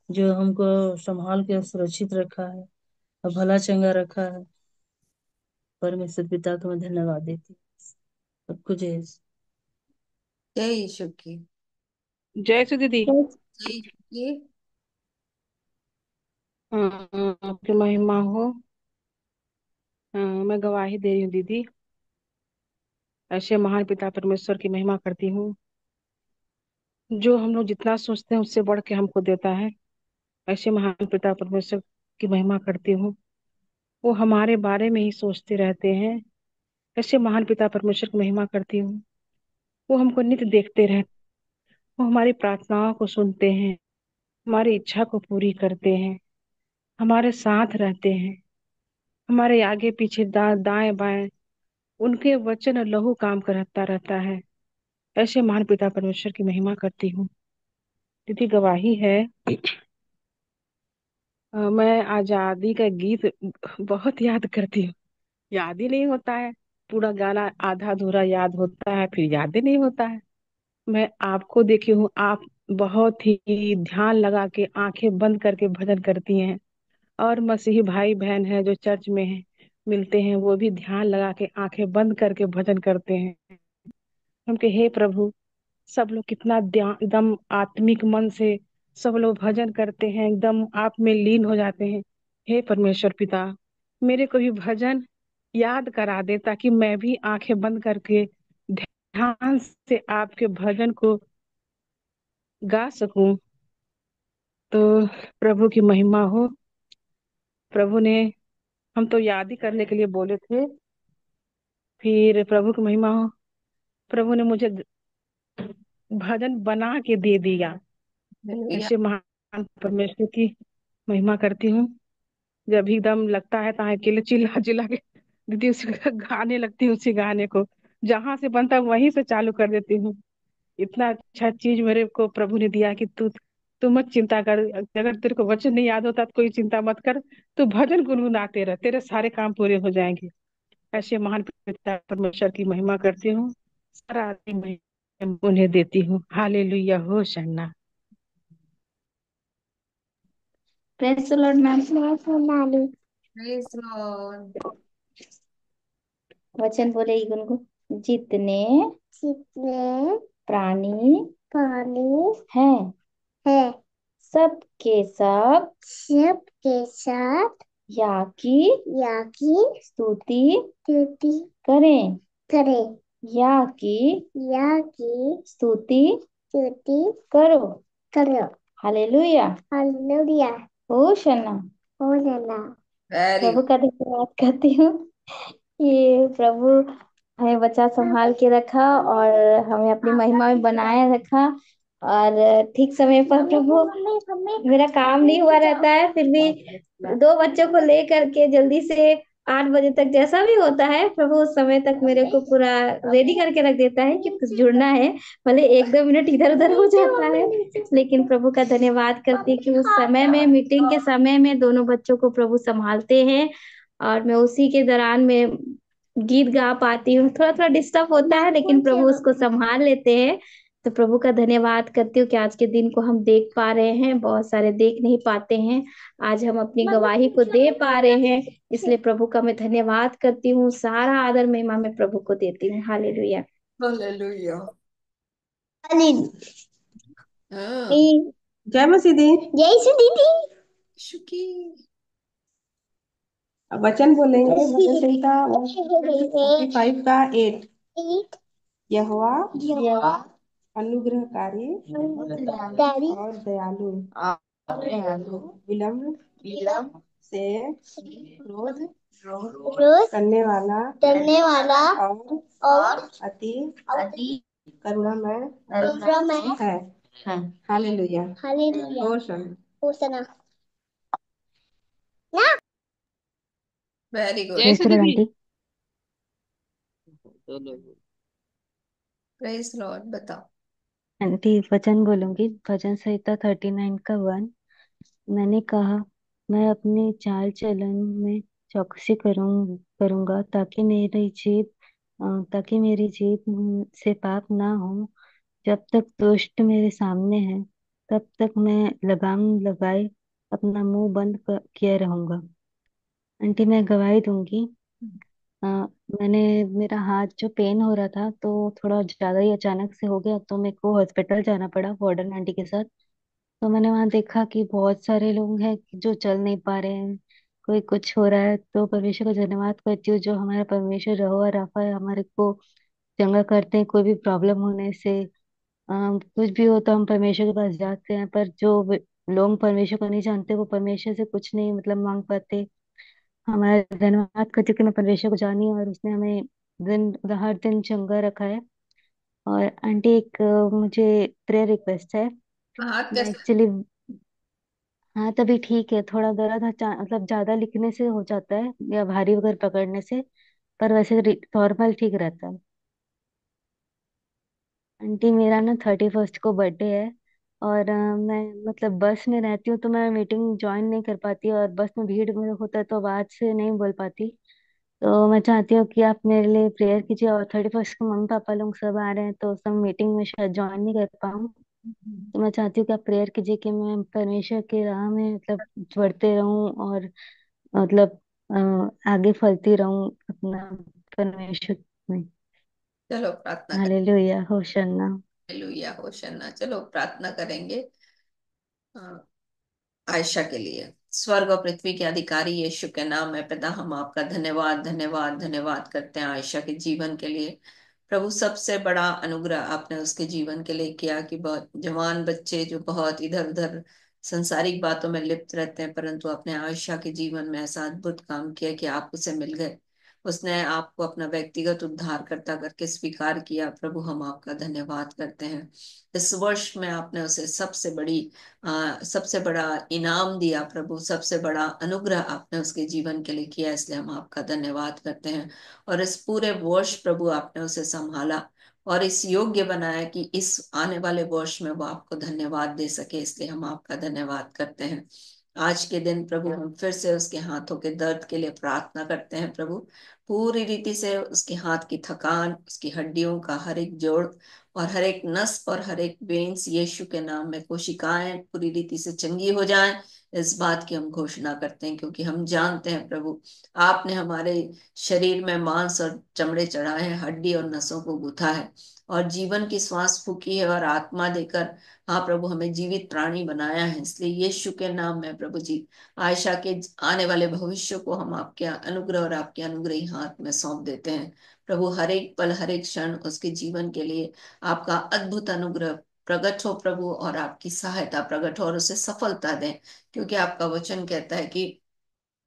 जो हमको संभाल के सुरक्षित रखा है और भला चंगा रखा है। परमेश्वर पिता को मैं धन्यवाद देती हूँ। सब कुछ है। जय यीशु की। जय श्री दीदी। जय यीशु की। आपकी महिमा हो। मैं गवाही दे रही हूँ दीदी। ऐसे महान पिता परमेश्वर की महिमा करती हूँ जो हम लोग जितना सोचते हैं उससे बढ़ के हमको देता है। ऐसे महान पिता परमेश्वर की महिमा करती हूँ। वो हमारे बारे में ही सोचते रहते हैं। ऐसे महान पिता परमेश्वर की महिमा करती हूँ। वो हमको नित्य देखते रहते। वो हमारी प्रार्थनाओं को सुनते हैं, हमारी इच्छा को पूरी करते हैं, हमारे साथ रहते हैं, हमारे आगे पीछे दाएं बाएं उनके वचन और लहू काम करता रहता है। ऐसे महान पिता परमेश्वर की महिमा करती हूँ। दीदी गवाही है। मैं आजादी का गीत बहुत याद करती हूँ। याद ही नहीं होता है, पूरा गाना आधा अधूरा याद होता है, फिर याद ही नहीं होता है। मैं आपको देखी हूँ, आप बहुत ही ध्यान लगा के आंखें बंद करके भजन करती हैं। और मसीही भाई बहन है जो चर्च में है मिलते हैं, वो भी ध्यान लगा के आंखें बंद करके भजन करते हैं। हम के हे प्रभु, सब लोग कितना एकदम आत्मिक मन से सब लोग भजन करते हैं, एकदम आप में लीन हो जाते हैं। हे परमेश्वर पिता, मेरे को भी भजन याद करा दे ताकि मैं भी आंखें बंद करके ध्यान से आपके भजन को गा सकूं। तो प्रभु की महिमा हो। प्रभु ने, हम तो याद ही करने के लिए बोले थे, फिर प्रभु की महिमा हो। प्रभु ने मुझे भजन बना के दे दिया। हालेलुया। ऐसे महान परमेश्वर की महिमा करती हूँ। जब भी एकदम लगता है तो अकेले चिल्ला चिल्ला के दीदी उसी गाने लगती हूँ, उसी गाने को जहां से बनता है वहीं से चालू कर देती हूँ। इतना अच्छा चीज मेरे को प्रभु ने दिया कि तू मत चिंता कर। अगर तेरे को वचन नहीं याद होता तो कोई चिंता मत कर, तू भजन गुनगुनाते रह, तेरे सारे काम पूरे हो जाएंगे। ऐसे महान पिता परमेश्वर की महिमा करती हूँ। सारा आदमी महिमा उन्हें देती हूँ। Hallelujah hosanna. Praise the lord ma'am. Praise lord. वचन बोलेगी गुनगुन। जितने जितने प्राणी हैं है सबके सब या की स्तुति करें करें या की स्तुति करो करो। Hallelujah hallelujah. Hosanna hosanna. Very प्रभु का धन्यवाद करती हूँ। ये प्रभु हमें बच्चा संभाल के रखा और हमें अपनी महिमा में बनाए रखा। और ठीक समय पर प्रभु मेरा काम नहीं हुआ रहता है, फिर भी दो बच्चों को ले करके जल्दी से 8 बजे तक जैसा भी होता है प्रभु उस समय तक मेरे को पूरा रेडी करके रख देता है कि कुछ जुड़ना है। भले 1-2 मिनट इधर उधर हो जाता है, लेकिन प्रभु का धन्यवाद करती हूँ कि उस समय में मीटिंग के समय में दोनों बच्चों को प्रभु संभालते हैं और मैं उसी के दौरान में गीत गा पाती हूँ। थोड़ा थोड़ा डिस्टर्ब होता है लेकिन प्रभु उसको संभाल लेते हैं। तो प्रभु का धन्यवाद करती हूँ कि आज के दिन को हम देख पा रहे हैं, बहुत सारे देख नहीं पाते हैं। आज हम अपनी गवाही को दे पा रहे हैं, इसलिए प्रभु का मैं धन्यवाद करती हूँ। सारा आदर महिमा मैं प्रभु को देती हूँ। हालेलुया। हालेलुया। हालेलुया। हाँ। जय मसीह दी। जय श्री दीदी। शुकी। अब वचन बोलेंगे भजन संहिता 145 का 8। यहोवा अनुग्रहकारी और दयालु, विलम्ब से क्रोध करने वाला और अति करुणामय है। हालेलुया। होशाना। Very good. जय श्री दीदी। Praise Lord. बताओ। आंटी वचन बोलूंगी, भजन संहिता 39 का 1। मैंने कहा, मैं अपने चाल चलन में चौकसी करूंगा ताकि मेरी जीभ से पाप ना हो। जब तक दुष्ट मेरे सामने है तब तक मैं लगाम लगाए अपना मुंह बंद किए रहूंगा। आंटी मैं गवाही दूंगी। अ, मेरा हाथ जो पेन हो रहा था तो थोड़ा ज्यादा ही अचानक से हो गया, तो मेरे को हॉस्पिटल जाना पड़ा वार्डन आंटी के साथ। तो मैंने वहां देखा कि बहुत सारे लोग हैं कि जो चल नहीं पा रहे हैं, कोई कुछ हो रहा है। तो परमेश्वर का धन्यवाद करती हूँ जो हमारा परमेश्वर रहो और राफा है, हमारे को चंगा करते हैं कोई भी प्रॉब्लम होने से। कुछ भी हो तो हम परमेश्वर के पास जाते हैं, पर जो लोग परमेश्वर को नहीं जानते वो परमेश्वर से कुछ नहीं मतलब मांग पाते। हमारा धन्यवाद करती हूँ कि मैं परमेश्वर को जानी और उसने हमें हर दिन चंगा रखा है। और आंटी एक मुझे प्रेयर रिक्वेस्ट है। हाथ मैं कैसा? एक्चुअली, हाँ तभी ठीक है, थोड़ा दर्द मतलब ज्यादा लिखने से हो जाता है या भारी वगैरह पकड़ने से, पर वैसे नॉर्मल ठीक रहता है। आंटी मेरा ना 31 को बर्थडे है और मैं मतलब बस में रहती हूँ तो मैं मीटिंग ज्वाइन नहीं कर पाती और बस में भीड़ में होता है तो आवाज से नहीं बोल पाती। तो मैं चाहती हूँ कि आप मेरे लिए प्रेयर कीजिए। और 31 को मम्मी पापा लोग सब आ रहे हैं तो सब मीटिंग में शायद ज्वाइन नहीं कर पाऊँ। तो मैं चाहती हूँ कि आप प्रेयर कीजिए कि मैं परमेश्वर के राह में मतलब बढ़ते रहूं और मतलब आगे फलती रहूं अपना परमेश्वर में। चलो प्रार्थना करें। हालेलुया होशन्ना। हालेलुया होशन्ना। चलो प्रार्थना करेंगे। हाँ, आयशा के लिए। स्वर्ग और पृथ्वी के अधिकारी यीशु के नाम में पिता, हम आपका धन्यवाद धन्यवाद धन्यवाद करते हैं आयशा के जीवन के लिए। प्रभु, सबसे बड़ा अनुग्रह आपने उसके जीवन के लिए किया कि बहुत जवान बच्चे जो बहुत इधर उधर संसारिक बातों में लिप्त रहते हैं, परंतु अपने आयशा के जीवन में ऐसा अद्भुत काम किया कि आप उसे मिल गए। उसने आपको अपना व्यक्तिगत उद्धारकर्ता करके स्वीकार किया। प्रभु, हम आपका धन्यवाद करते हैं। इस वर्ष में आपने उसे सबसे बड़ा इनाम दिया। प्रभु, सबसे बड़ा अनुग्रह आपने उसके जीवन के लिए किया, इसलिए हम आपका धन्यवाद करते हैं। और इस पूरे वर्ष प्रभु आपने उसे संभाला और इस योग्य बनाया कि इस आने वाले वर्ष में वो आपको धन्यवाद दे सके, इसलिए हम आपका धन्यवाद करते हैं। आज के दिन प्रभु हम फिर से उसके हाथों के दर्द के लिए प्रार्थना करते हैं। प्रभु, पूरी रीति से उसके हाथ की थकान, उसकी हड्डियों का हर एक जोड़ और हर एक नस और हर एक वेन्स यीशु के नाम में कोशिकाएं पूरी रीति से चंगी हो जाएं, इस बात की हम घोषणा करते हैं। क्योंकि हम जानते हैं प्रभु, आपने हमारे शरीर में मांस और चमड़े चढ़ाए हैं, हड्डी और नसों को गूथा है और जीवन की श्वास फूकी है और आत्मा देकर, हाँ प्रभु, हमें जीवित प्राणी बनाया है। इसलिए यीशु के नाम में प्रभु जी, आयशा के आने वाले भविष्य को हम आपके अनुग्रह और आपके अनुग्रही हाथ में सौंप देते हैं। प्रभु, हर एक पल हर एक क्षण उसके जीवन के लिए आपका अद्भुत अनुग्रह प्रकट हो प्रभु, और आपकी सहायता प्रकट हो और उसे सफलता दें। क्योंकि आपका वचन कहता है कि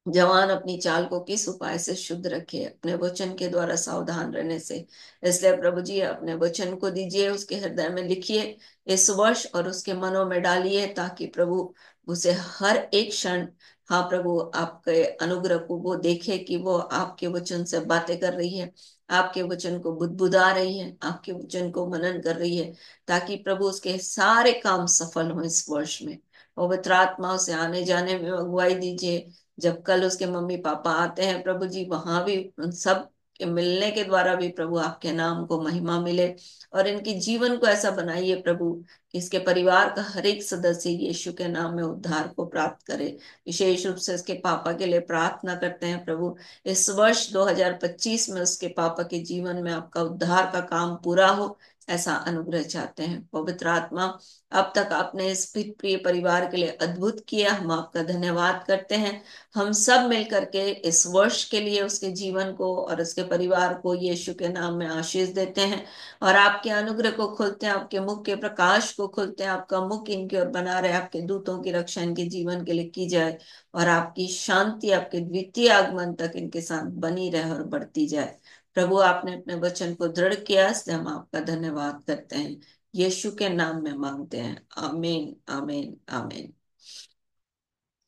जवान अपनी चाल को किस उपाय से शुद्ध रखे, अपने वचन के द्वारा सावधान रहने से। इसलिए प्रभु जी अपने वचन को दीजिए, उसके हृदय में लिखिए इस वर्ष और उसके मनों में डालिए, ताकि प्रभु उसे हर एक क्षण, हाँ प्रभु, आपके अनुग्रह को वो देखे कि वो आपके वचन से बातें कर रही है, आपके वचन को बुदबुदा रही है, आपके वचन को मनन कर रही है, ताकि प्रभु उसके सारे काम सफल हो इस वर्ष में। पवित्र आत्मा उसे आने जाने में अगुवाई दीजिए। जब कल उसके मम्मी पापा आते हैं प्रभु जी, वहां भी उन सब के मिलने के द्वारा भी प्रभु आपके नाम को महिमा मिले, और इनके जीवन को ऐसा बनाइए प्रभु कि इसके परिवार का हर एक सदस्य यीशु के नाम में उद्धार को प्राप्त करे। विशेष रूप से इसके पापा के लिए प्रार्थना करते हैं प्रभु, इस वर्ष 2025 में उसके पापा के जीवन में आपका उद्धार का काम पूरा हो, ऐसा अनुग्रह चाहते हैं। पवित्र आत्मा, अब तक आपने इस प्रिय परिवार के लिए अद्भुत किया, हम आपका धन्यवाद करते हैं। हम सब मिलकर के इस वर्ष के लिए उसके जीवन को और उसके परिवार को यीशु के नाम में आशीष देते हैं, और आपके अनुग्रह को खोलते हैं, आपके मुख के प्रकाश को खोलते हैं, आपका मुख इनकी ओर बना रहे, आपके दूतों की रक्षा इनके जीवन के लिए की जाए, और आपकी शांति आपके द्वितीय आगमन तक इनके साथ बनी रहे और बढ़ती जाए। प्रभु आपने अपने वचन को दृढ़ किया, इसलिए हम आपका धन्यवाद करते हैं, यीशु के नाम में मांगते हैं, आमीन आमीन आमीन।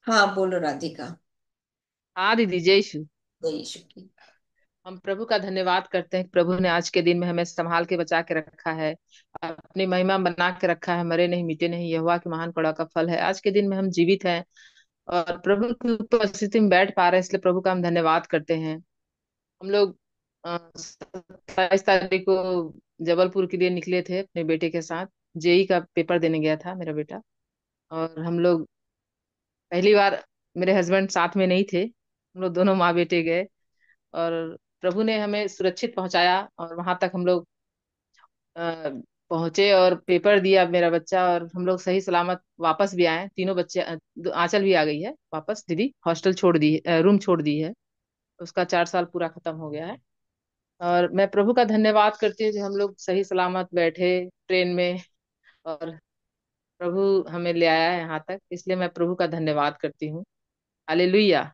हाँ बोलो राधिका। हाँ दीदी, जय यीशु। जय यीशु की। हम प्रभु का धन्यवाद करते हैं कि प्रभु ने आज के दिन में हमें संभाल के बचा के रखा है, अपनी महिमा बना के रखा है, मरे नहीं मिटे नहीं, यहोवा की महान करुणा का फल है। आज के दिन में हम जीवित हैं और प्रभु की उपस्थिति में बैठ पा रहे हैं, इसलिए प्रभु का हम धन्यवाद करते हैं। हम लोग 27 तारीख को जबलपुर के लिए निकले थे अपने बेटे के साथ। जेई का पेपर देने गया था मेरा बेटा, और हम लोग पहली बार, मेरे हस्बैंड साथ में नहीं थे, हम लोग दोनों माँ बेटे गए, और प्रभु ने हमें सुरक्षित पहुंचाया, और वहां तक हम लोग अ, पहुंचे और पेपर दिया मेरा बच्चा, और हम लोग सही सलामत वापस भी आए। तीनों बच्चे, आंचल भी आ गई है वापस, दीदी हॉस्टल छोड़ दी, रूम छोड़ दी है, उसका 4 साल पूरा खत्म हो गया है। और मैं प्रभु का धन्यवाद करती हूँ कि हम लोग सही सलामत बैठे ट्रेन में, और प्रभु हमें ले आया है यहाँ तक, इसलिए मैं प्रभु का धन्यवाद करती हूँ। हालेलुया।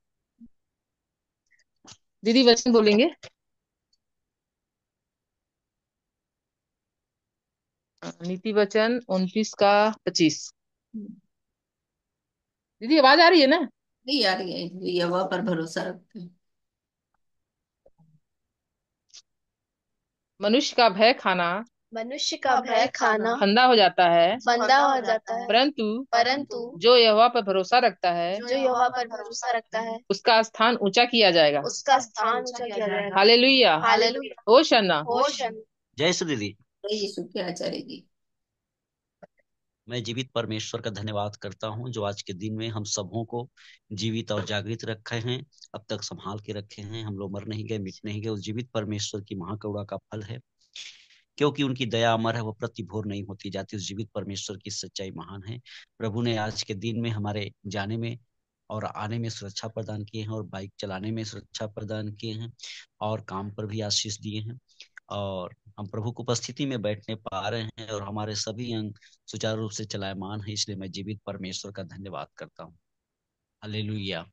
दीदी वचन बोलेंगे। नीति वचन 29 का 25। दीदी आवाज आ रही है ना? नहीं आ रही है, यहोवा पर भरोसा रखते हैं। मनुष्य का भय खाना मनुष्य का भय खाना फंदा हो जाता है, फंदा हो जाता है, परंतु परंतु जो यहोवा पर भरोसा रखता है जो यहोवा पर भरोसा रखता है उसका स्थान ऊंचा किया जाएगा। उसका स्थान ऊंचा किया जाएगा। हालेलुया। हालेलुया। होशन्ना। होशन्ना। जय यीशु दीदी। जय यीशु की आचार्य जी। मैं जीवित परमेश्वर का धन्यवाद करता हूं, जो आज के दिन में हम सबों को जीवित और जागृत रखे हैं, अब तक संभाल के रखे हैं। हम लोग मर नहीं गए, मिट नहीं गए, उस जीवित परमेश्वर की महाकरुणा का फल है, क्योंकि उनकी दया अमर है, वो प्रतिभोर नहीं होती जाती। उस जीवित परमेश्वर की सच्चाई महान है। प्रभु ने आज के दिन में हमारे जाने में और आने में सुरक्षा प्रदान किए हैं, और बाइक चलाने में सुरक्षा प्रदान किए हैं, और काम पर भी आशीष दिए हैं, और हम प्रभु की उपस्थिति में बैठने पा रहे हैं, और हमारे सभी अंग सुचारू रूप से चलायमान है। इसलिए मैं जीवित परमेश्वर का धन्यवाद करता हूँ। हालेलुया।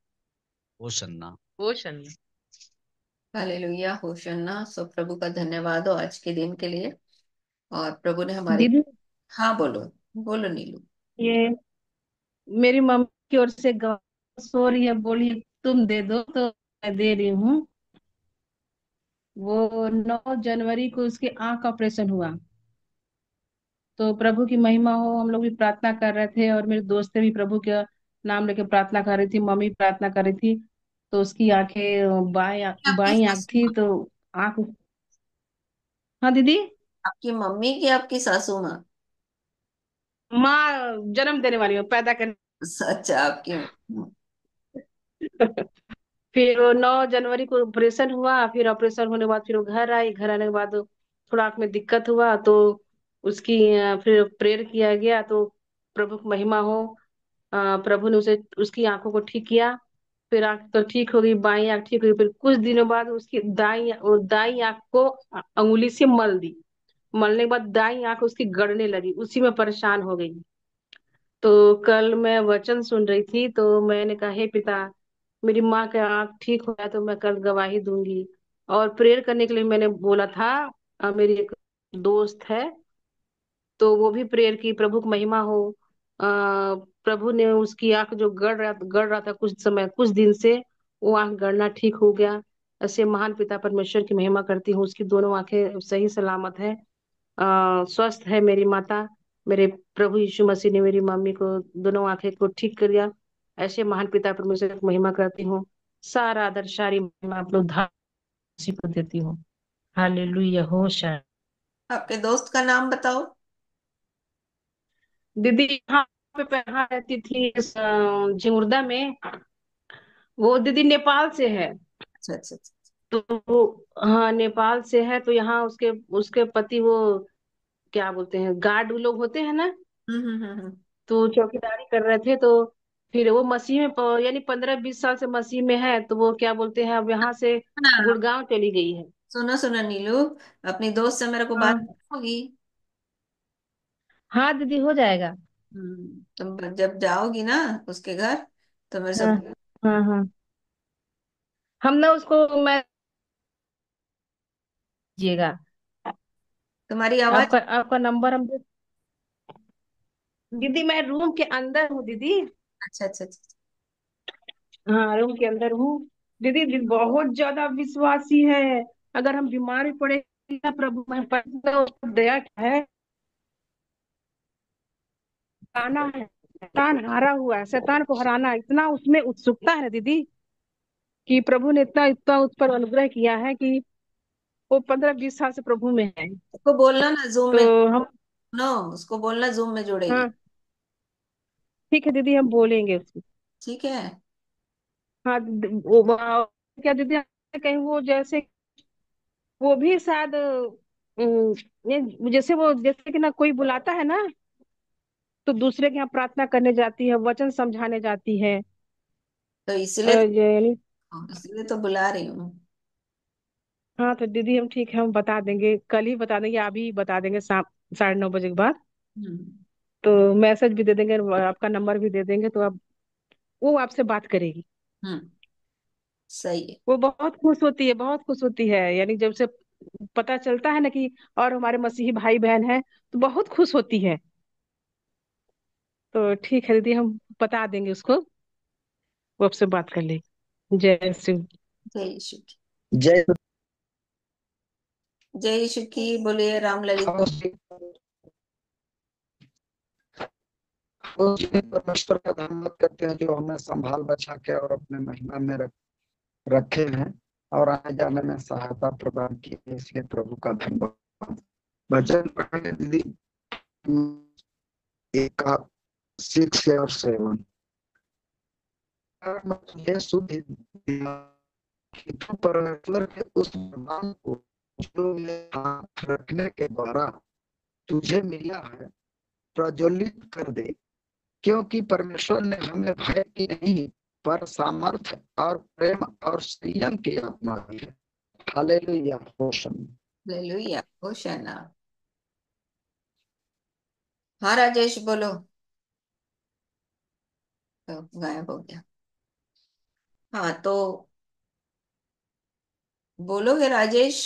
होशन्ना। होशन्ना। हालेलुया होशन्ना। सो प्रभु का धन्यवाद हो आज के दिन के लिए, और प्रभु ने हमारे। दीदी, हाँ बोलो। बोलो नीलू। ये मेरी मम्मी की ओर से सो रही है, बोली तुम दे दो, तो मैं दे रही हूँ। वो 9 जनवरी को उसकी आंख का ऑपरेशन हुआ, तो प्रभु की महिमा हो। हम लोग भी प्रार्थना कर रहे थे, और मेरे दोस्त भी प्रभु के नाम लेके प्रार्थना कर रही थी, मम्मी प्रार्थना कर रही थी। तो उसकी आंखें आपकी बाई आंख सासू थी, माँ? तो आंख। हाँ दीदी। आपकी मम्मी की आपकी सासू माँ? माँ जन्म देने वाली हूँ, पैदा करने। अच्छा, आपकी। फिर वो 9 जनवरी को ऑपरेशन हुआ। फिर ऑपरेशन होने के बाद फिर वो घर आई। घर आने के बाद थोड़ा आँख में दिक्कत हुआ, तो उसकी फिर प्रेयर किया गया, तो प्रभु की महिमा हो। प्रभु ने उसे उसकी आंखों को ठीक किया। फिर आंख तो ठीक हो गई, बाई आंख ठीक हो गई। फिर कुछ दिनों बाद उसकी दाई आंख को अंगुली से मल दी। मलने के बाद दाई आंख उसकी गड़ने लगी, उसी में परेशान हो गई। तो कल मैं वचन सुन रही थी, तो मैंने कहा हे पिता, मेरी माँ का आँख ठीक हो गया तो मैं कल गवाही दूंगी। और प्रेयर करने के लिए मैंने बोला था। मेरी एक दोस्त है, तो वो भी प्रेयर की, प्रभु की महिमा हो। प्रभु ने उसकी आंख जो गड़ रहा था कुछ समय, कुछ दिन से, वो आंख गड़ना ठीक हो गया। ऐसे महान पिता परमेश्वर की महिमा करती हूँ, उसकी दोनों आंखें सही सलामत है, स्वस्थ है मेरी माता। मेरे प्रभु यीशु मसीह ने मेरी मम्मी को दोनों आंखें को ठीक कर दिया। ऐसे महान पिता परमेश्वर की महिमा करती हूँ। सारा आदर सारी महिमा अपने उद्धार उसी को देती हूँ। हालेलुया हो शाय। आपके दोस्त का नाम बताओ। दीदी यहाँ यहाँ रहती थी झिंगुर्दा में। वो दीदी नेपाल से है। अच्छा अच्छा अच्छा। तो हाँ, नेपाल से है, तो यहाँ उसके उसके पति वो क्या बोलते हैं, गार्ड लोग होते हैं ना, हम्म। तो चौकीदारी कर रहे थे। तो फिर वो मसीह में यानी 15-20 साल से मसीह में है, तो वो क्या बोलते हैं, अब यहाँ से ना, गुड़गांव चली गई है। सुनो सुनो नीलू, अपनी दोस्त से मेरे को बात हाँ होगी। हाँ दीदी, हो जाएगा। तुम जब जाओगी ना उसके घर, तो मेरे हाँ सब हाँ हाँ, हम ना उसको मैं दीजिएगा। तुम्हारी आवाज। आपका आपका नंबर हम दीदी, मैं रूम के अंदर हूँ दीदी। अच्छा अच्छा अच्छा। हाँ, रूम के अंदर हूँ। दीदी बहुत ज्यादा विश्वासी है। अगर हम बीमार भी पड़े ना, प्रभु में दया है, हराना है। शैतान हारा हुआ है, शैतान को हराना इतना उसमें उत्सुकता है ना दीदी, कि प्रभु ने इतना इतना उस पर अनुग्रह किया है कि वो 15-20 साल से प्रभु में है। उसको बोलना ना जूम तो में। हम, नो, उसको बोलना जूम में जुड़ेगी। हाँ ठीक है दीदी, हम बोलेंगे उसको। ठीक है। हाँ क्या दीदी, कहीं वो जैसे, वो भी शायद जैसे वो, जैसे कि ना कोई बुलाता है ना, तो दूसरे के यहाँ प्रार्थना करने जाती है, वचन समझाने जाती है। तो इसलिए यानी, इसलिए तो बुला रही हूँ। हाँ तो दीदी हम ठीक है, हम बता देंगे, कल ही बता देंगे, अभी बता देंगे शाम 9:30 बजे के बाद। हम्म। तो मैसेज भी दे देंगे, आपका नंबर भी दे देंगे, तो आप, वो आपसे बात करेगी। हम्म। सही है। वो बहुत खुश होती है, बहुत खुश होती है, यानी जब से पता चलता है ना कि और हमारे मसीही भाई बहन हैं, तो बहुत खुश होती है। तो ठीक है दीदी, हम बता देंगे उसको, वो आपसे बात कर लेगी। जय शिव। जय यीशु की। जय जय यीशु की बोलिए, राम ललित। उस दिन परमेश्वर का धन्यवाद करते हैं जो हमें संभाल बचा के और अपने महिमा में रखे हैं और आने जाने में सहायता प्रदान की है, इसलिए प्रभु का धन्यवाद। भजन पढ़ेंगे दीदी, एक का 6 और 7। मैं तुझे शुद्ध दिया कि तू परमेश्वर के उस वरदान को जो मेरे हाथ रखने के द्वारा तुझे मिला है प्रज्वलित कर दे, क्योंकि परमेश्वर ने हमें भय की नहीं पर सामर्थ्य और प्रेम और संयम की आत्मा दी है। हालेलुया, होशाना। हालेलुया होशाना। हाँ राजेश बोलो। तो गायब हो गया। हाँ तो बोलोगे राजेश?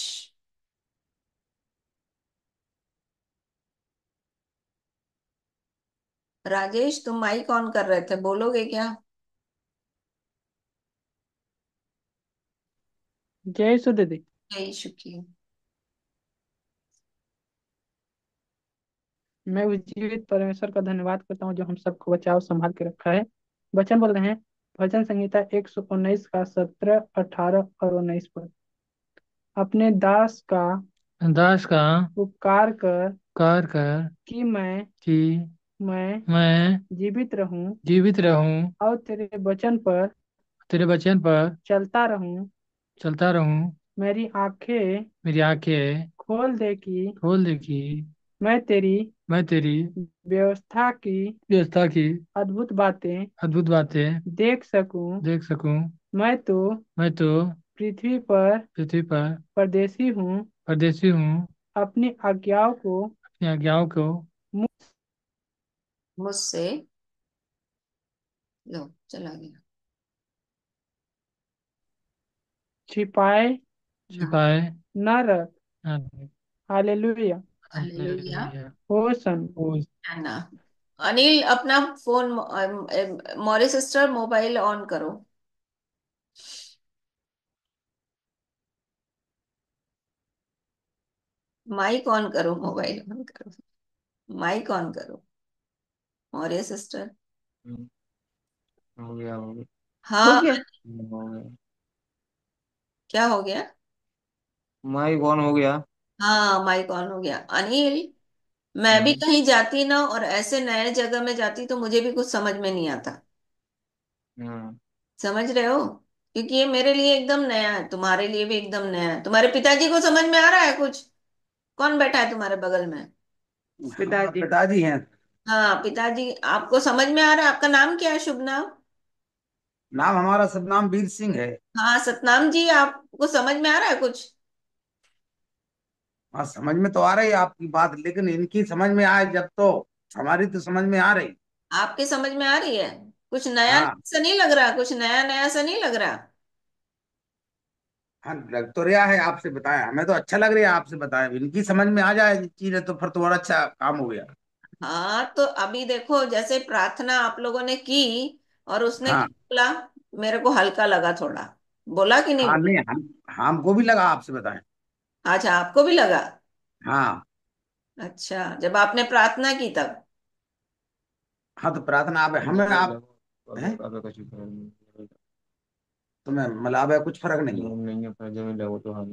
राजेश तुम माइक ऑन कर रहे थे, बोलोगे क्या? जय सु दीदी। जय यीशु की। मैं उस जीवित परमेश्वर का धन्यवाद करता हूँ जो हम सबको बचाव संभाल के रखा है। वचन बोल रहे हैं, भजन संहिता 119 का 17, 18 और 19 पर। अपने दास का उपकार कर कि मैं जीवित रहूं और तेरे वचन पर चलता रहूं। मेरी आंखें खोल दे कि मैं तेरी व्यवस्था की अद्भुत बातें देख सकूं। मैं तो पृथ्वी पर परदेसी हूँ। अपनी आज्ञाओं को मुझसे लो चला गया। छिपाए छिपाए न रख। हाँ, हालेलुया। हालेलुया। होसन। है ना। अनिल अपना phone, Mauri sister mobile on करो। माइक ऑन करो, मोबाइल ऑन करो, माइक ऑन करो मौर्य सिस्टर। हो गया हो गया हो हाँ। गया। हो गया। क्या हो गया? माइक ऑन हो गया। हाँ माइक ऑन हो गया। अनिल, मैं भी हम्म कहीं जाती ना और ऐसे नए जगह में जाती तो मुझे भी कुछ समझ में नहीं आता। हम्म समझ रहे हो? क्योंकि ये मेरे लिए एकदम नया है, तुम्हारे लिए भी एकदम नया है। तुम्हारे पिताजी को समझ में आ रहा है कुछ? कौन बैठा है तुम्हारे बगल में? पिताजी। पिताजी हैं। हाँ पिताजी, आपको समझ में आ रहा है? आपका नाम क्या है, शुभ नाम? नाम हमारा सतनाम वीर सिंह है। हाँ सतनाम जी, आपको समझ में आ रहा है कुछ? हाँ, समझ में तो आ रही है आपकी बात, लेकिन इनकी समझ में आए जब तो हमारी तो समझ में आ रही। आपके समझ में आ रही है? कुछ नया हाँ। नया सा नहीं लग रहा? कुछ नया नया सा नहीं लग रहा? हाँ, लग तो रहा है आपसे बताया, हमें तो अच्छा लग रहा है आपसे बताया, इनकी समझ में आ जाए चीजें तो फिर तो और अच्छा काम हो गया। हाँ तो अभी देखो, जैसे प्रार्थना आप लोगों ने की और उसने क्या हाँ। बोला, मेरे को हल्का लगा थोड़ा। बोला कि नहीं हाँ बोला? नहीं, हमको भी लगा आपसे बताएं। अच्छा, आपको भी लगा? हाँ। अच्छा, जब आपने प्रार्थना की तब? हाँ, तो प्रार्थना आप हमें आप हैं? अब कुछ फर्क नहीं तुम्हें मतलब अब कुछ फर्क नहीं है। नहीं है, पर जमीन लगो तो हाँ।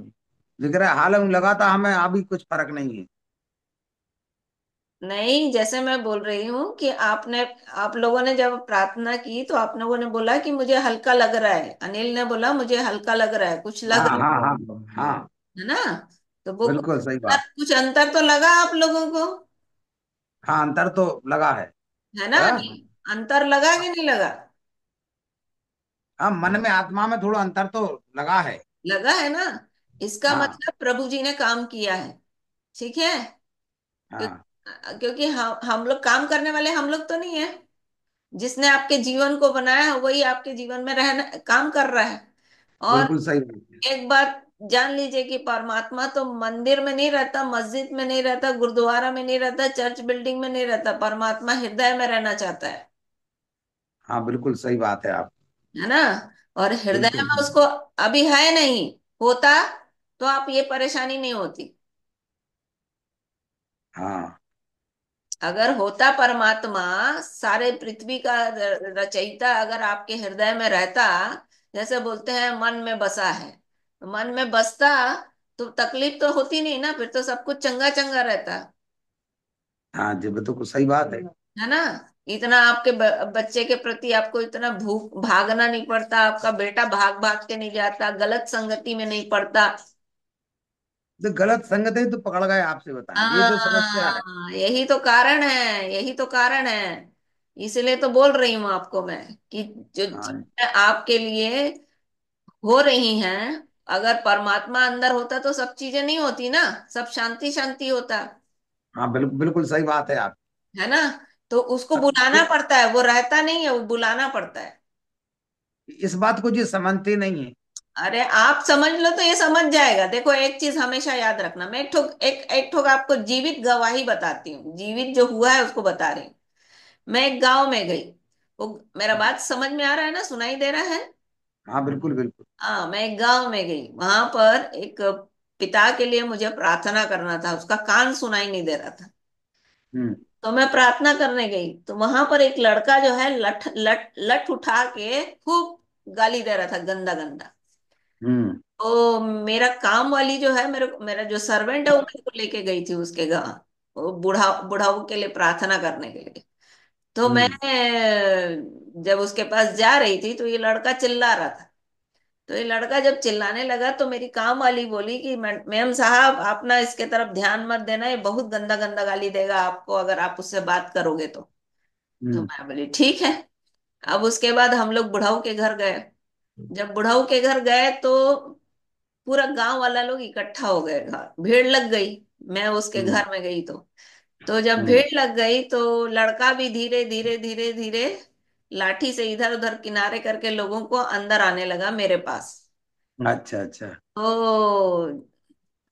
दिख रहा है हाल में लगा था हमें, अभी कुछ फर्क नहीं है। नहीं, जैसे मैं बोल रही हूँ कि आप लोगों ने जब प्रार्थना की तो आप लोगों ने बोला कि मुझे हल्का लग रहा है। अनिल ने बोला मुझे हल्का लग रहा है, कुछ लग हाँ रहा हाँ हाँ हाँ। है ना? तो वो बिल्कुल सही बात। कुछ अंतर तो लगा आप लोगों को? हाँ, अंतर तो लगा है। है ना? क्या? नहीं, अंतर लगा कि नहीं लगा? हाँ, मन में आत्मा में थोड़ा अंतर तो लगा है। लगा है ना? इसका हाँ मतलब प्रभु जी ने काम किया है। ठीक है? हाँ। क्योंकि हम लोग काम करने वाले हम लोग तो नहीं है। जिसने आपके जीवन को बनाया है वही आपके जीवन में रहना काम कर रहा है। और बिल्कुल सही बात। एक बात जान लीजिए कि परमात्मा तो मंदिर में नहीं रहता, मस्जिद में नहीं रहता, गुरुद्वारा में नहीं रहता, चर्च बिल्डिंग में नहीं रहता। परमात्मा हृदय में रहना चाहता है। हाँ, बिल्कुल सही बात है आप। है ना? और हृदय बिल्कुल। में उसको अभी है नहीं। होता तो आप ये परेशानी नहीं होती। हाँ अगर होता परमात्मा, सारे पृथ्वी का रचयिता अगर आपके हृदय में रहता, जैसे बोलते हैं मन में बसा है, तो मन में बसता तो तकलीफ तो होती नहीं ना, फिर तो सब कुछ चंगा चंगा रहता। हाँ जी, बिल्कुल सही बात है। है ना? इतना आपके बच्चे के प्रति आपको इतना भूख भागना नहीं पड़ता, आपका बेटा भाग भाग के नहीं जाता, गलत संगति में नहीं पड़ता। तो गलत संगत है तो पकड़ गए आपसे बताएं, ये तो समस्या है। यही तो कारण है, यही तो कारण है। इसलिए तो बोल रही हूँ आपको मैं कि जो हाँ। चीजें आपके लिए हो रही हैं, अगर परमात्मा अंदर होता तो सब चीजें नहीं होती ना, सब शांति शांति होता। हाँ, बिल्कुल बिल्कुल सही बात है आप। है ना? तो उसको अब बुलाना पड़ता है, वो रहता नहीं है, वो बुलाना पड़ता है। इस बात को जी समझते नहीं है। अरे आप समझ लो तो ये समझ जाएगा। देखो एक चीज हमेशा याद रखना, मैं एक ठोक आपको जीवित गवाही बताती हूँ, जीवित जो हुआ है उसको बता रही हूँ। मैं एक गांव में गई। वो मेरा बात समझ में आ रहा है ना, सुनाई दे रहा है? हाँ, बिल्कुल बिल्कुल। हाँ, मैं एक गांव में गई, वहां पर एक पिता के लिए मुझे प्रार्थना करना था, उसका कान सुनाई नहीं दे रहा था। हम्म तो मैं प्रार्थना करने गई तो वहां पर एक लड़का जो है लठ लठ लठ उठा के खूब गाली दे रहा था, गंदा गंदा। हम्म तो मेरा काम वाली जो है, मेरा जो सर्वेंट है वो मेरे को लेके गई थी उसके गाँव, वो बुढ़ाऊ के लिए प्रार्थना करने के लिए। तो मैं हम्म जब उसके पास जा रही थी तो ये लड़का चिल्ला रहा था। तो ये लड़का जब चिल्लाने लगा तो मेरी काम वाली बोली कि मैम साहब, आप ना इसके तरफ ध्यान मत देना, ये बहुत गंदा गंदा गाली देगा आपको अगर आप उससे बात करोगे तो हम्म मैं बोली ठीक है। अब उसके बाद हम लोग बुढ़ाऊ के घर गए। जब बुढ़ाऊ के घर गए तो पूरा गांव वाला लोग इकट्ठा हो गए, घर भीड़ लग गई। मैं उसके हम्म घर में गई तो जब हम्म भीड़ लग गई तो लड़का भी धीरे धीरे धीरे धीरे लाठी से इधर उधर किनारे करके लोगों को अंदर आने लगा मेरे पास। अच्छा अच्छा। ओ,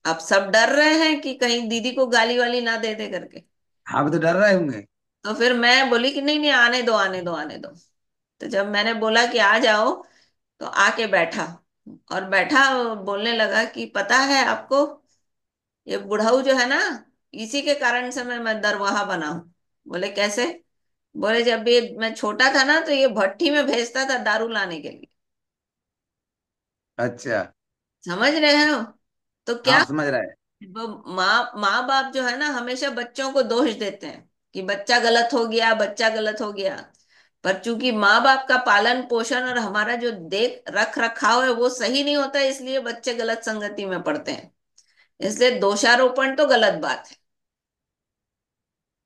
अब सब डर रहे हैं कि कहीं दीदी को गाली वाली ना दे दे करके। हाँ वो तो डर रहे होंगे। तो फिर मैं बोली कि नहीं नहीं, आने दो आने दो आने दो। तो जब मैंने बोला कि आ जाओ, तो आके बैठा, और बैठा बोलने लगा कि पता है आपको, ये बुढ़ऊ जो है ना, इसी के कारण से मैं दरवाहा बना हूं। बोले कैसे? बोले जब ये मैं छोटा था ना, तो ये भट्टी में भेजता था दारू लाने के लिए। अच्छा। समझ रहे हो? तो क्या, हाँ समझ रहा है। वो माँ माँ बाप जो है ना, हमेशा बच्चों को दोष देते हैं कि बच्चा गलत हो गया, बच्चा गलत हो गया। पर चूंकि माँ बाप का पालन पोषण और हमारा जो देख रख रखाव है वो सही नहीं होता है, इसलिए बच्चे गलत संगति में पड़ते हैं। इसलिए दोषारोपण तो गलत बात है।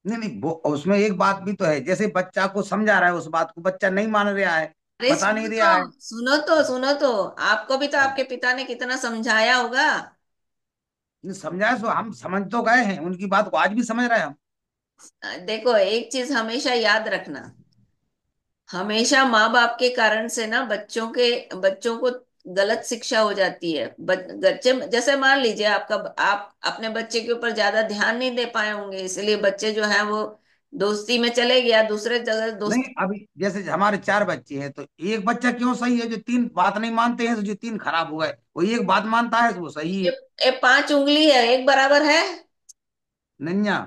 नहीं नहीं, वो उसमें एक बात भी तो है, जैसे बच्चा को समझा रहा है उस बात को बच्चा नहीं मान रहा है, अरे बता नहीं रहा है। सुनो तो, आपको भी तो आपके पिता ने कितना समझाया होगा। नहीं समझाए सो हम समझ तो गए हैं, उनकी बात को आज भी समझ रहे हैं हम। देखो, एक चीज हमेशा याद रखना, हमेशा माँ बाप के कारण से ना बच्चों को गलत शिक्षा हो जाती है। बच्चे जैसे मान लीजिए आपका, आप अपने बच्चे के ऊपर ज्यादा ध्यान नहीं दे पाए होंगे, इसलिए बच्चे जो है वो दोस्ती में चले गया, दूसरे जगह नहीं दोस्ती। अभी जैसे हमारे 4 बच्चे हैं, तो एक बच्चा क्यों सही है? जो 3 बात नहीं मानते हैं, तो जो 3 खराब हो गए, वो एक बात मानता है तो वो सही है। ये 5 उंगली है, एक बराबर है? नन्या।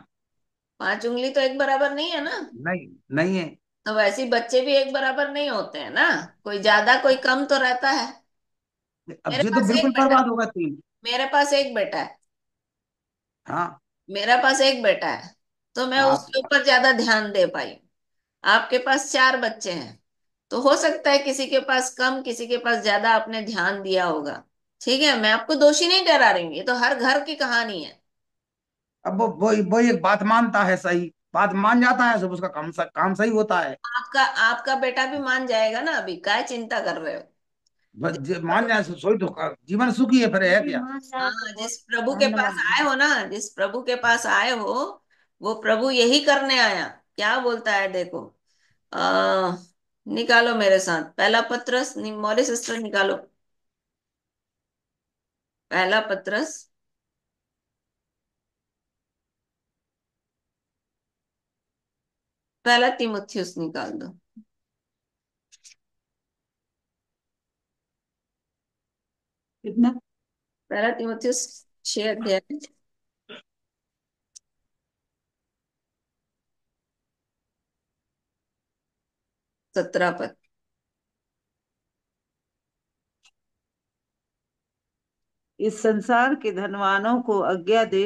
5 उंगली तो एक बराबर नहीं है ना। नहीं नहीं है। तो वैसे ही बच्चे भी एक बराबर नहीं होते हैं ना, कोई ज्यादा कोई कम तो रहता है। अब मेरे ये तो पास एक बिल्कुल बेटा बर्बाद होगा 3। मेरे पास एक बेटा है। हाँ। मेरे पास एक बेटा है, तो मैं आप। उसके ऊपर ज्यादा ध्यान दे पाई। आपके पास 4 बच्चे हैं, तो हो सकता है किसी के पास कम, किसी के पास ज्यादा आपने ध्यान दिया होगा। ठीक है, मैं आपको दोषी नहीं ठहरा रही हूँ, ये तो हर घर की कहानी है। अब वो एक बात मानता है, सही बात मान जाता है, सब उसका काम सही होता है। आपका आपका बेटा भी मान जाएगा ना, अभी काय चिंता कर रहे हो? बस मान जाए सोई तो जीवन सुखी है, फिर है क्या? हाँ, जिस प्रभु के पास आए हो ना, जिस प्रभु के पास आए हो, वो प्रभु यही करने आया। क्या बोलता है देखो, आ, निकालो मेरे साथ पहला पत्रस, मौर्य सिस्टर निकालो, पहला पत्रस, पहला तीमुथियुस निकाल दो। कितना? पहला तीमुथियुस 6 अध्याय, 17 पद। इस संसार के धनवानों को आज्ञा दे